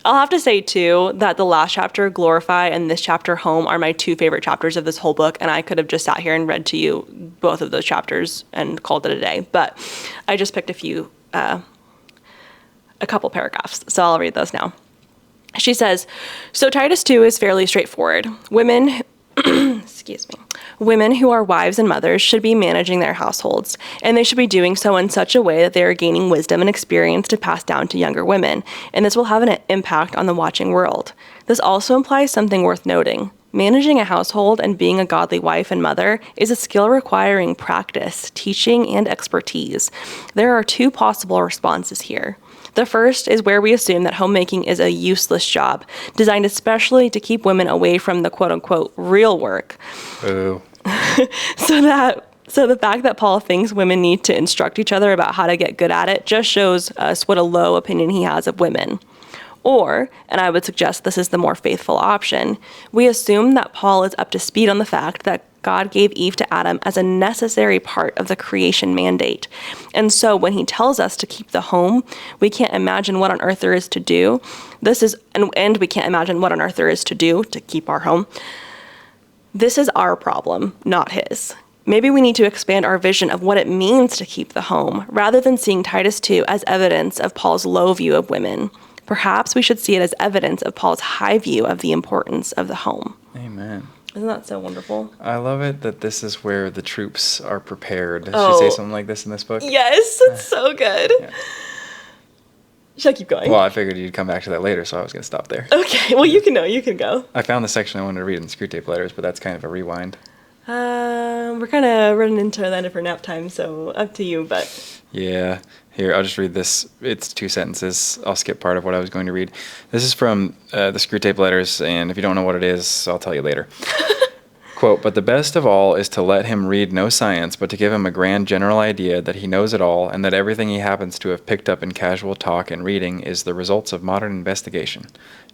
I'll have to say, too, that the last chapter, Glorify, and this chapter, Home, are my two favorite chapters of this whole book, and I could have just sat here and read to you both of those chapters and called it a day. But I just picked a couple paragraphs, so I'll read those now. She says, so Titus 2 is fairly straightforward. Women who are wives and mothers should be managing their households, and they should be doing so in such a way that they are gaining wisdom and experience to pass down to younger women, and this will have an impact on the watching world. This also implies something worth noting. Managing a household and being a godly wife and mother is a skill requiring practice, teaching, and expertise. There are two possible responses here. The first is where we assume that homemaking is a useless job, designed especially to keep women away from the quote-unquote real work. Boo. So the fact that Paul thinks women need to instruct each other about how to get good at it just shows us what a low opinion he has of women. Or, and I would suggest this is the more faithful option, we assume that Paul is up to speed on the fact that God gave Eve to Adam as a necessary part of the creation mandate. And so when he tells us to keep the home, we can't imagine what on earth there is to do. And we can't imagine what on earth there is to do to keep our home. This is our problem, not his. Maybe we need to expand our vision of what it means to keep the home, rather than seeing Titus 2 as evidence of Paul's low view of women. Perhaps we should see it as evidence of Paul's high view of the importance of the home. Amen. Isn't that so wonderful? I love it that this is where the troops are prepared. Does she say something like this in this book? Yes, it's so good. Yeah. Should I keep going? Well, I figured you'd come back to that later, so I was going to stop there. Okay, well, you can go. I found the section I wanted to read in Screw Tape Letters, but that's kind of a rewind. We're kind of running into the end of our nap time, so up to you, but... Yeah. Here, I'll just read this. It's 2 sentences. I'll skip part of what I was going to read. This is from the Screw Tape Letters, and if you don't know what it is, I'll tell you later. Quote, but the best of all is to let him read no science, but to give him a grand general idea that he knows it all, and that everything he happens to have picked up in casual talk and reading is the results of modern investigation.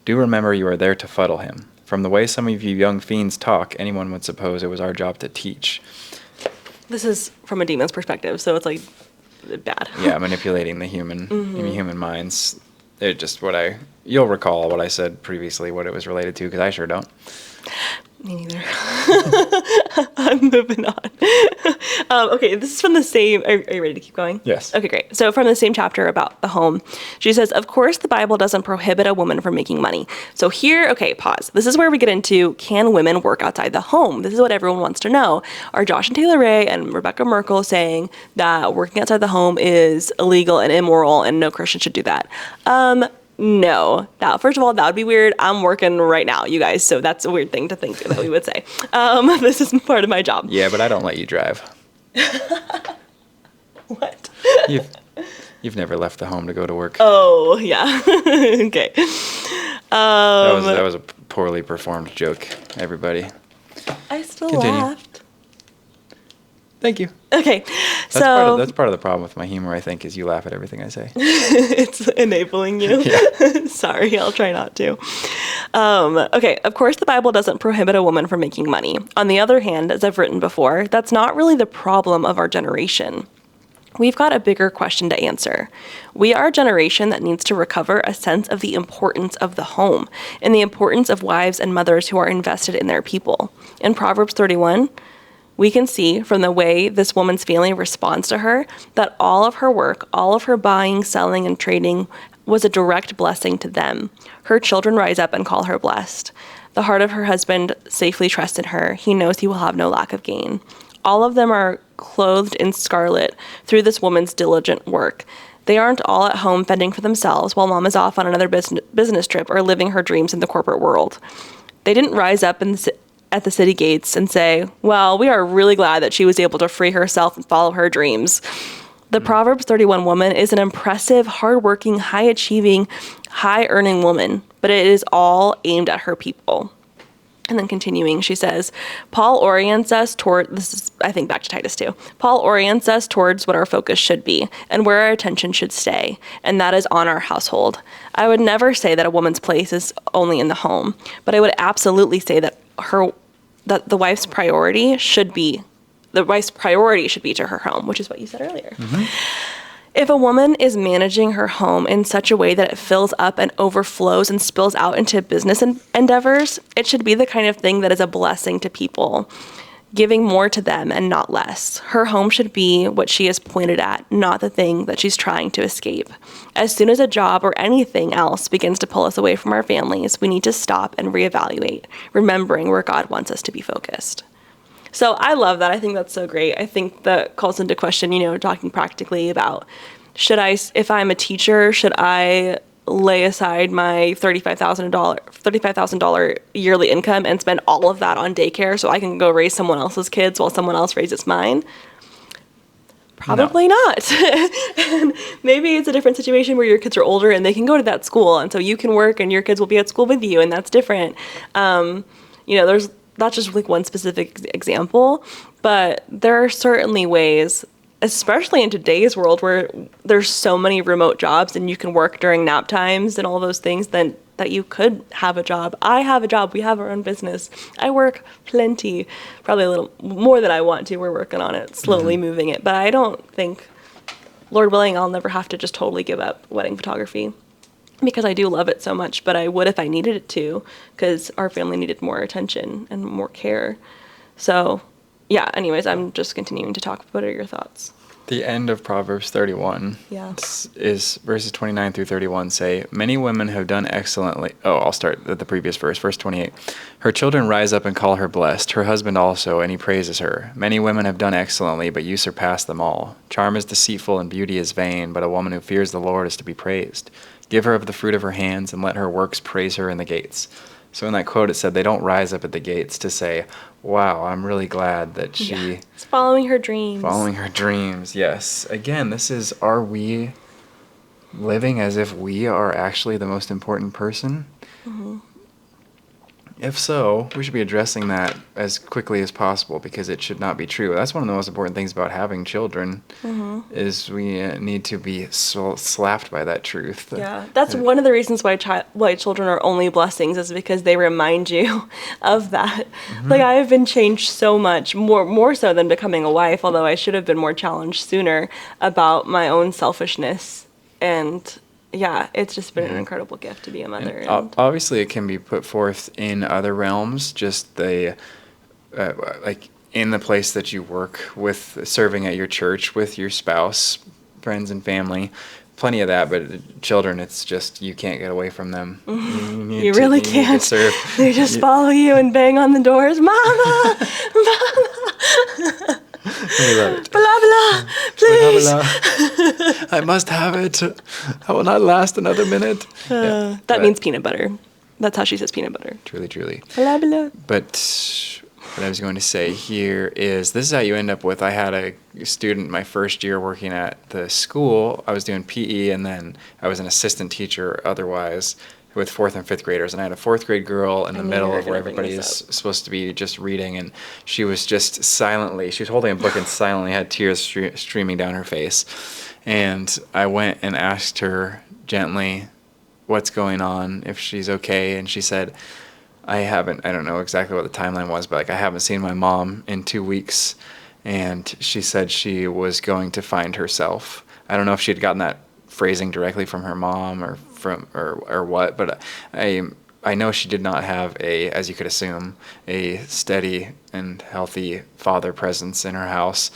Do remember you are there to fuddle him. From the way some of you young fiends talk, anyone would suppose it was our job to teach. This is from a demon's perspective, so it's like bad. Yeah, manipulating the human minds. It just you'll recall what I said previously, what it was related to, because I sure don't. Me neither. I'm moving on. Okay, this is from the same... Are you ready to keep going? Yes. Okay, great. So from the same chapter about the home, she says, of course, the Bible doesn't prohibit a woman from making money. So here, okay, pause. This is where we get into, can women work outside the home? This is what everyone wants to know. Are Josh and Taylor Ray and Rebekah Merkle saying that working outside the home is illegal and immoral and no Christian should do that? No. Now, first of all, that would be weird. I'm working right now, you guys, so that's a weird thing to think that we would say. This is part of my job. Yeah, but I don't let you drive. What? You've never left the home to go to work. Oh, yeah. Okay. That was a poorly performed joke, everybody. I still Continue. laughed. Thank you. Okay, That's part of the problem with my humor, I think, is you laugh at everything I say. It's enabling you. Yeah. Sorry, I'll try not to. Okay, of course the Bible doesn't prohibit a woman from making money. On the other hand, as I've written before, that's not really the problem of our generation. we've got a bigger question to answer. We are a generation that needs to recover a sense of the importance of the home and the importance of wives and mothers who are invested in their people. In Proverbs 31, we can see from the way this woman's family responds to her that all of her work, all of her buying, selling, and trading was a direct blessing to them. Her children rise up and call her blessed. The heart of her husband safely trusts in her. He knows he will have no lack of gain. All of them are clothed in scarlet through this woman's diligent work. They aren't all at home fending for themselves while mom is off on another business trip or living her dreams in the corporate world. They didn't rise up at the city gates and say, well, we are really glad that she was able to free herself and follow her dreams. The Proverbs 31 woman is an impressive, hardworking, high-achieving, high-earning woman, but it is all aimed at her people. And then continuing, she says, Paul orients us toward, this is, I think, back to Titus 2. Paul orients us towards what our focus should be and where our attention should stay, and that is on our household. I would never say that a woman's place is only in the home, but I would absolutely say that the wife's priority should be to her home, which is what you said earlier. Mm-hmm. If a woman is managing her home in such a way that it fills up and overflows and spills out into business endeavors, it should be the kind of thing that is a blessing to people, giving more to them and not less. Her home should be what she is pointed at, not the thing that she's trying to escape. As soon as a job or anything else begins to pull us away from our families, we need to stop and reevaluate, remembering where God wants us to be focused. So I love that. I think that's so great. I think that calls into question, talking practically about, if I'm a teacher, should I lay aside my $35,000 yearly income and spend all of that on daycare so I can go raise someone else's kids while someone else raises mine? Probably not. And maybe it's a different situation where your kids are older and they can go to that school, and so you can work and your kids will be at school with you, and that's different. There's not just like one specific example, but there are certainly ways, especially in today's world where there's so many remote jobs and you can work during nap times and all those things, then that you could have a job. I have a job. We have our own business. I work plenty, probably a little more than I want to. We're working on it, slowly moving it. But I don't think, Lord willing, I'll never have to just totally give up wedding photography, because I do love it so much, but I would if I needed it to, because our family needed more attention and more care. So, yeah, anyways, I'm just continuing to talk. What are your thoughts? The end of Proverbs 31 is verses 29 through 31 say, many women have done excellently. Oh, I'll start at the previous verse, verse 28. Her children rise up and call her blessed, her husband also, and he praises her. Many women have done excellently, but you surpass them all. Charm is deceitful and beauty is vain, but a woman who fears the Lord is to be praised. Give her of the fruit of her hands, and let her works praise her in the gates. So in that quote, it said they don't rise up at the gates to say, wow, I'm really glad that she... It's following her dreams. Following her dreams, yes. Again, this is, are we living as if we are actually the most important person? Mm-hmm. If so, we should be addressing that as quickly as possible, because it should not be true. That's one of the most important things about having children, is we need to be slapped by that truth. Yeah, that's one of the reasons why children are only blessings, is because they remind you of that. Mm-hmm. Like, I have been changed so much, more so than becoming a wife, although I should have been more challenged sooner about my own selfishness. And yeah, it's just been an incredible gift to be a mother. And obviously, it can be put forth in other realms, just the, like in the place that you work with, serving at your church with your spouse, friends and family. Plenty of that, but children, it's just, you can't get away from them. Mm-hmm. You really can't. They just follow you and bang on the doors. Mama! Mama! I love it. Blah, blah, please. Blah, blah. I must have it. I will not last another minute. That means peanut butter. That's how she says peanut butter. Truly, truly. Blah, blah. But what I was going to say here is, this is how you end up with, I had a student my first year working at the school. I was doing PE, and then I was an assistant teacher otherwise with 4th and 5th graders, and I had a 4th grade girl in the middle of where everybody is supposed to be just reading, and she was just she was holding a book and silently had tears streaming down her face. And I went and asked her gently what's going on, if she's okay, and she said, I don't know exactly what the timeline was, but like, I haven't seen my mom in 2 weeks, and she said she was going to find herself. I don't know if she had gotten that phrasing directly from her mom or what, but I know she did not have as you could assume, a steady and healthy father presence in her house.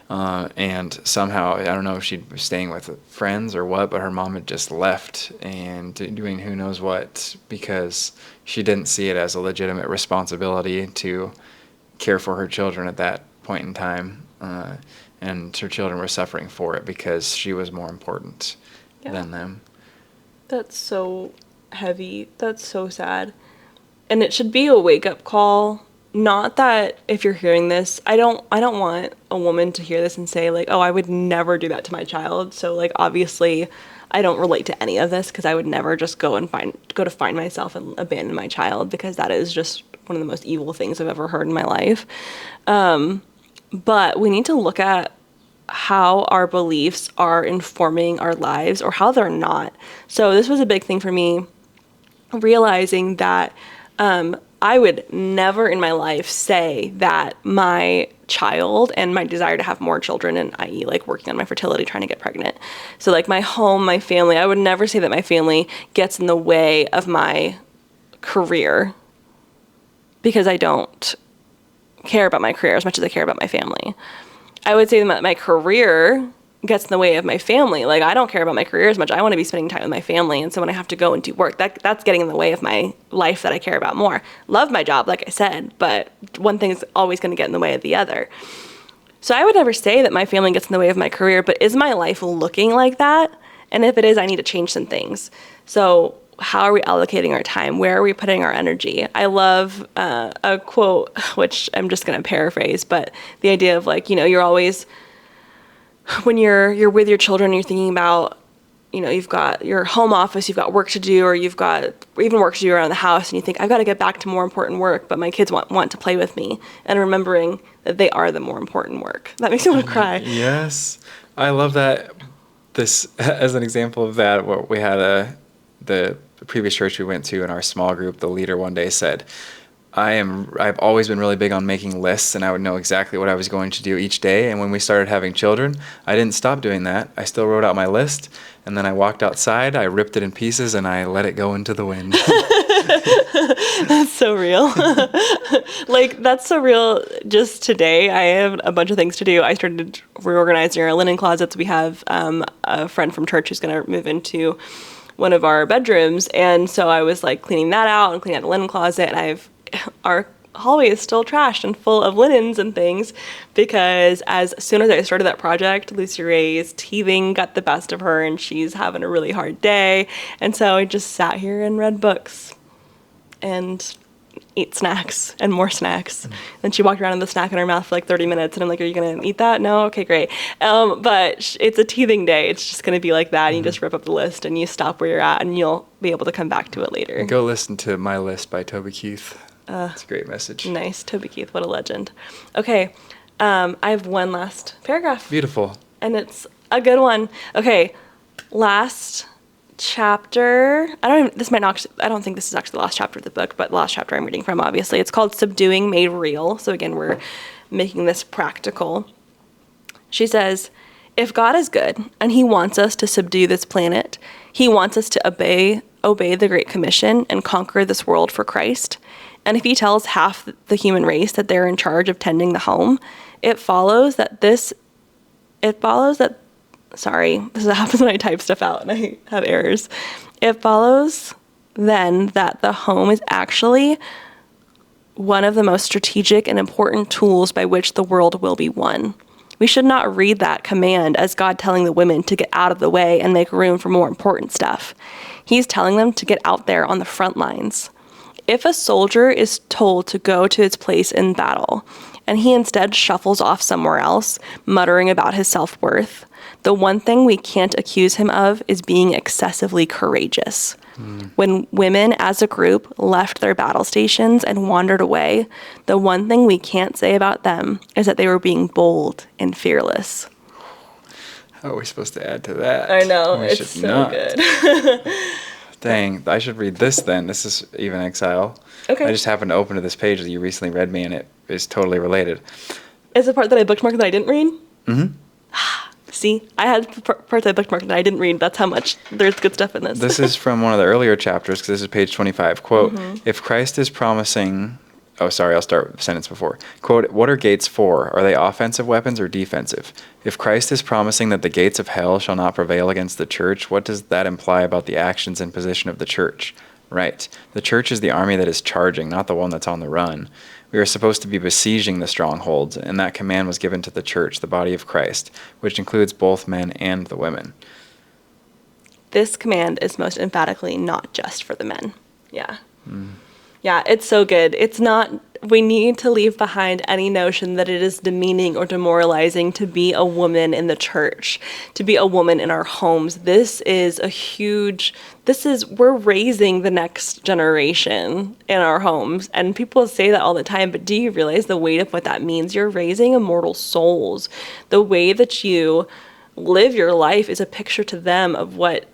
And somehow, I don't know if she was staying with friends or what, but her mom had just left and doing who knows what because she didn't see it as a legitimate responsibility to care for her children at that point in time. And her children were suffering for it because she was more important than them. That's so heavy. That's so sad. And it should be a wake-up call. Not that if you're hearing this, I don't want a woman to hear this and say like, oh, I would never do that to my child. So like obviously I don't relate to any of this because I would never just go to find myself and abandon my child, because that is just one of the most evil things I've ever heard in my life. But we need to look at how our beliefs are informing our lives or how they're not. So this was a big thing for me, realizing that I would never in my life say that my child and my desire to have more children, and i.e. like working on my fertility, trying to get pregnant. So like my home, my family, I would never say that my family gets in the way of my career, because I don't care about my career as much as I care about my family. I would say that my career gets in the way of my family. Like, I don't care about my career as much. I want to be spending time with my family. And so when I have to go and do work, that's getting in the way of my life that I care about more. Love my job, like I said, but one thing is always going to get in the way of the other. So I would never say that my family gets in the way of my career, but is my life looking like that? And if it is, I need to change some things. So how are we allocating our time? Where are we putting our energy? I love a quote, which I'm just going to paraphrase, but the idea of like, you're always, when you're with your children, you're thinking about, you've got your home office, you've got work to do, or you've got even work to do around the house, and you think, I've got to get back to more important work, but my kids want to play with me, and remembering that they are the more important work. That makes me want to cry. Yes. I love that. This, as an example of that, what we had the previous church we went to in our small group, the leader one day said, I've always been really big on making lists, and I would know exactly what I was going to do each day. And when we started having children, I didn't stop doing that. I still wrote out my list, and then I walked outside, I ripped it in pieces, and I let it go into the wind. That's so real. Like, that's so real. Just today, I have a bunch of things to do. I started reorganizing our linen closets. We have a friend from church who's going to move into one of our bedrooms, and so I was like cleaning that out and cleaning out the linen closet, and our hallway is still trashed and full of linens and things, because as soon as I started that project, Lucy Ray's teething got the best of her and she's having a really hard day, and so I just sat here and read books and ate snacks and more snacks. Then she walked around with the snack in her mouth for like 30 minutes, and I'm like, are you gonna eat that? No? Okay, great. But it's a teething day. It's just gonna be like that, and you just rip up the list and you stop where you're at, and you'll be able to come back to it later. Go listen to My List by Toby Keith. It's a great message. Nice. Toby Keith, what a legend. Okay, I have one last paragraph. Beautiful. And it's a good one. Okay, last chapter. I don't think this is actually the last chapter of the book, but the last chapter I'm reading from, obviously. It's called Subduing Made Real. So again, we're making this practical. She says, if God is good and he wants us to subdue this planet, he wants us to obey the Great Commission and conquer this world for Christ. And if he tells half the human race that they're in charge of tending the home, it follows that sorry, this happens when I type stuff out and I have errors. It follows then that the home is actually one of the most strategic and important tools by which the world will be won. We should not read that command as God telling the women to get out of the way and make room for more important stuff. He's telling them to get out there on the front lines. If a soldier is told to go to his place in battle, and he instead shuffles off somewhere else, muttering about his self-worth, the one thing we can't accuse him of is being excessively courageous. When women as a group left their battle stations and wandered away, the one thing we can't say about them is that they were being bold and fearless. How are we supposed to add to that? I know, it's so good. Dang, I should read this then. This is even Exile. Okay. I just happened to open to this page that you recently read me, and it is totally related. is the part that I bookmarked that I didn't read. Mm-hmm. See, I had parts I bookmarked that I didn't read. That's how much there's good stuff in this. This is from one of the earlier chapters, because this is page 25. Quote, if Christ is promising... Oh, sorry, I'll start with the sentence before. Quote, what are gates for? Are they offensive weapons or defensive? If Christ is promising that the gates of hell shall not prevail against the church, what does that imply about the actions and position of the church? Right. The church is the army that is charging, not the one that's on the run. We are supposed to be besieging the strongholds, and that command was given to the church, the body of Christ, which includes both men and the women. This command is most emphatically not just for the men. Yeah. Yeah, it's so good. It's not, we need to leave behind any notion that it is demeaning or demoralizing to be a woman in the church, to be a woman in our homes. This is we're raising the next generation in our homes. And people say that all the time, but do you realize the weight of what that means? You're raising immortal souls. The way that you live your life is a picture to them of what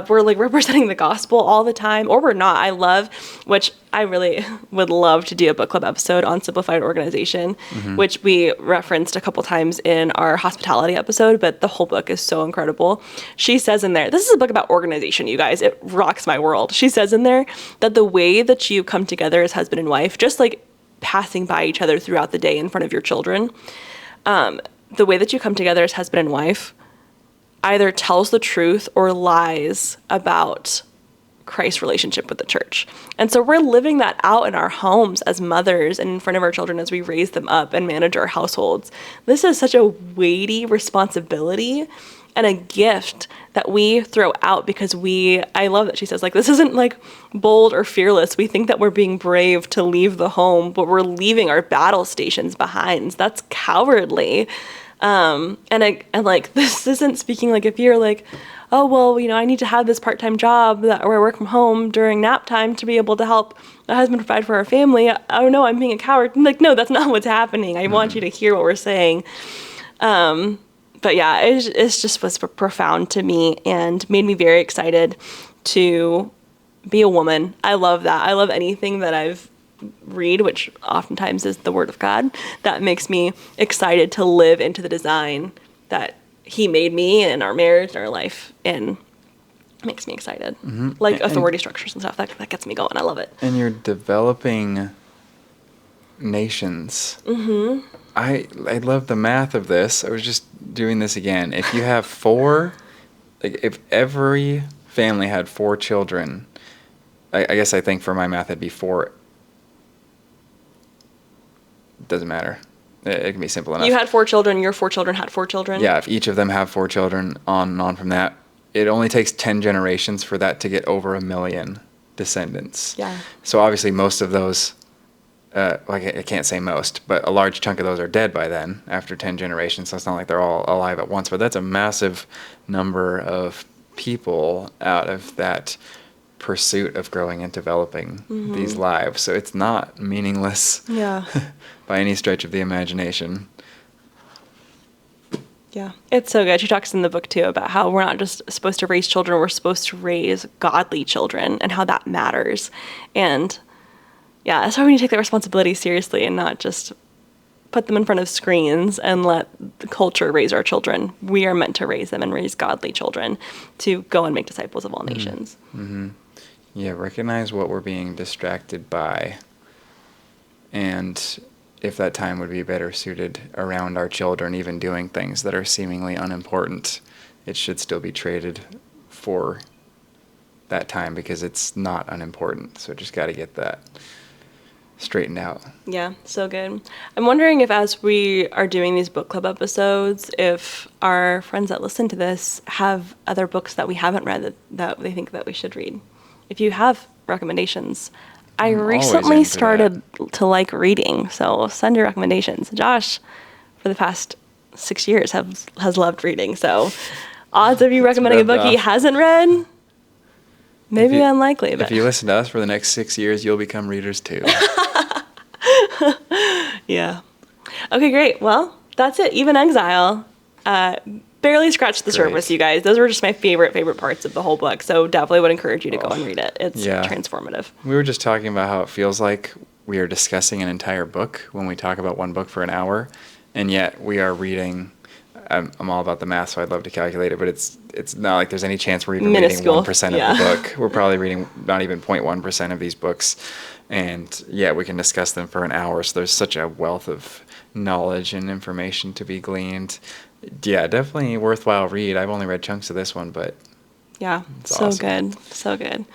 we're like representing the gospel all the time, or we're not. Which I really would love to do a book club episode on simplified organization, which we referenced a couple times in our hospitality episode, but the whole book is so incredible. She says in there, this is a book about organization, you guys. It rocks my world. She says in there that the way that you come together as husband and wife, just like passing by each other throughout the day in front of your children, the way that you come together as husband and wife either tells the truth or lies about Christ's relationship with the church. And so we're living that out in our homes as mothers and in front of our children as we raise them up and manage our households. This is such a weighty responsibility and a gift that we throw out because I love that she says, like, this isn't like bold or fearless. We think that we're being brave to leave the home, but we're leaving our battle stations behind. That's cowardly. And like, this isn't speaking like if you're like, oh, well, I need to have this part-time job where I work from home during nap time to be able to help my husband provide for our family. Oh no, I'm being a coward. I'm like, no, that's not what's happening. I want you to hear what we're saying. But yeah, it's just was profound to me and made me very excited to be a woman. I love that. I love anything that I've read, which oftentimes is the word of God, that makes me excited to live into the design that he made me and our marriage and our life, and makes me excited. Like authority structures and stuff, that gets me going. I love it. And you're developing nations. I love the math of this. I was just doing this again. If you have if every family had 4 children, I guess I think for my math it'd be 4. Doesn't matter. It can be simple enough. You had 4 children, your 4 children had 4 children? Yeah, if each of them have 4 children, on and on from that, it only takes 10 generations for that to get over 1 million descendants. Yeah. So obviously most of those, I can't say most, but a large chunk of those are dead by then, after 10 generations, so it's not like they're all alive at once, but that's a massive number of people out of that pursuit of growing and developing these lives. So it's not meaningless by any stretch of the imagination. Yeah, it's so good. She talks in the book too about how we're not just supposed to raise children, we're supposed to raise godly children and how that matters. And yeah, that's why we need to take that responsibility seriously and not just put them in front of screens and let the culture raise our children. We are meant to raise them and raise godly children to go and make disciples of all nations. Yeah, recognize what we're being distracted by, and if that time would be better suited around our children, even doing things that are seemingly unimportant, it should still be traded for that time because it's not unimportant. So just got to get that straightened out. Yeah, so good. I'm wondering if as we are doing these book club episodes, if our friends that listen to this have other books that we haven't read that they think that we should read. If you have recommendations. I recently started to like reading, so send your recommendations. Josh, for the past 6 years, has loved reading, so odds of you recommending a book he hasn't read, maybe unlikely. But if you listen to us for the next 6 years, you'll become readers too. Yeah. Okay, great. Well, that's it. Even Exile. Barely scratched the surface, you guys. Those were just my favorite parts of the whole book. So definitely would encourage you to go and read it. It's transformative. We were just talking about how it feels like we are discussing an entire book when we talk about one book for an hour, and yet we are reading. I'm all about the math, so I'd love to calculate it, but it's not like there's any chance we're even Minuscule. reading 1% of the book. We're probably reading not even 0.1% of these books, and yet we can discuss them for an hour. So there's such a wealth of knowledge and information to be gleaned. Yeah, definitely a worthwhile read. I've only read chunks of this one, but Yeah, it's so awesome. good. So good.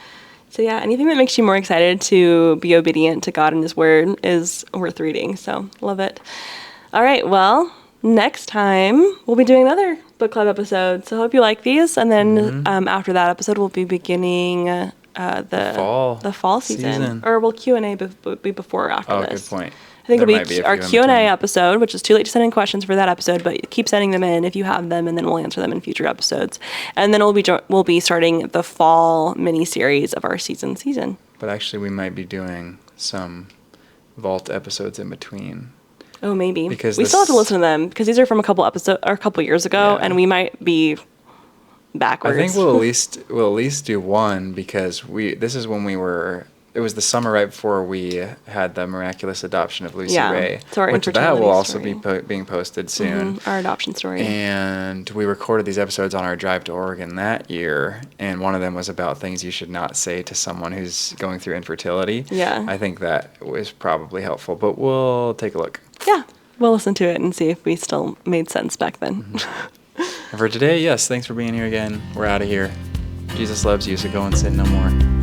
So yeah, anything that makes you more excited to be obedient to God and His Word is worth reading. So love it. All right, well, next time we'll be doing another book club episode. So hope you like these. And then after that episode, we'll be beginning the fall season. Or will Q&A be before or after this? Good point. I think There it'll might be be a our few in Q&A between. episode, which is too late to send in questions for that episode, but keep sending them in if you have them, and then we'll answer them in future episodes. And then we'll be starting the fall mini-series of our season. But actually, we might be doing some vault episodes in between. Oh, maybe. Because we still have to listen to them, because these are from a couple years ago, Yeah. and we might be backwards. I think we'll at least do one, because this is when it was the summer right before we had the miraculous adoption of Lucy Ray, so our which that infertility will also story. be being posted soon. Our adoption story. And we recorded these episodes on our drive to Oregon that year, and one of them was about things you should not say to someone who's going through infertility. Yeah. I think that was probably helpful, but we'll take a look. Yeah, we'll listen to it and see if we still made sense back then. And for today, yes, thanks for being here again. We're out of here. Jesus loves you, so go and sin no more.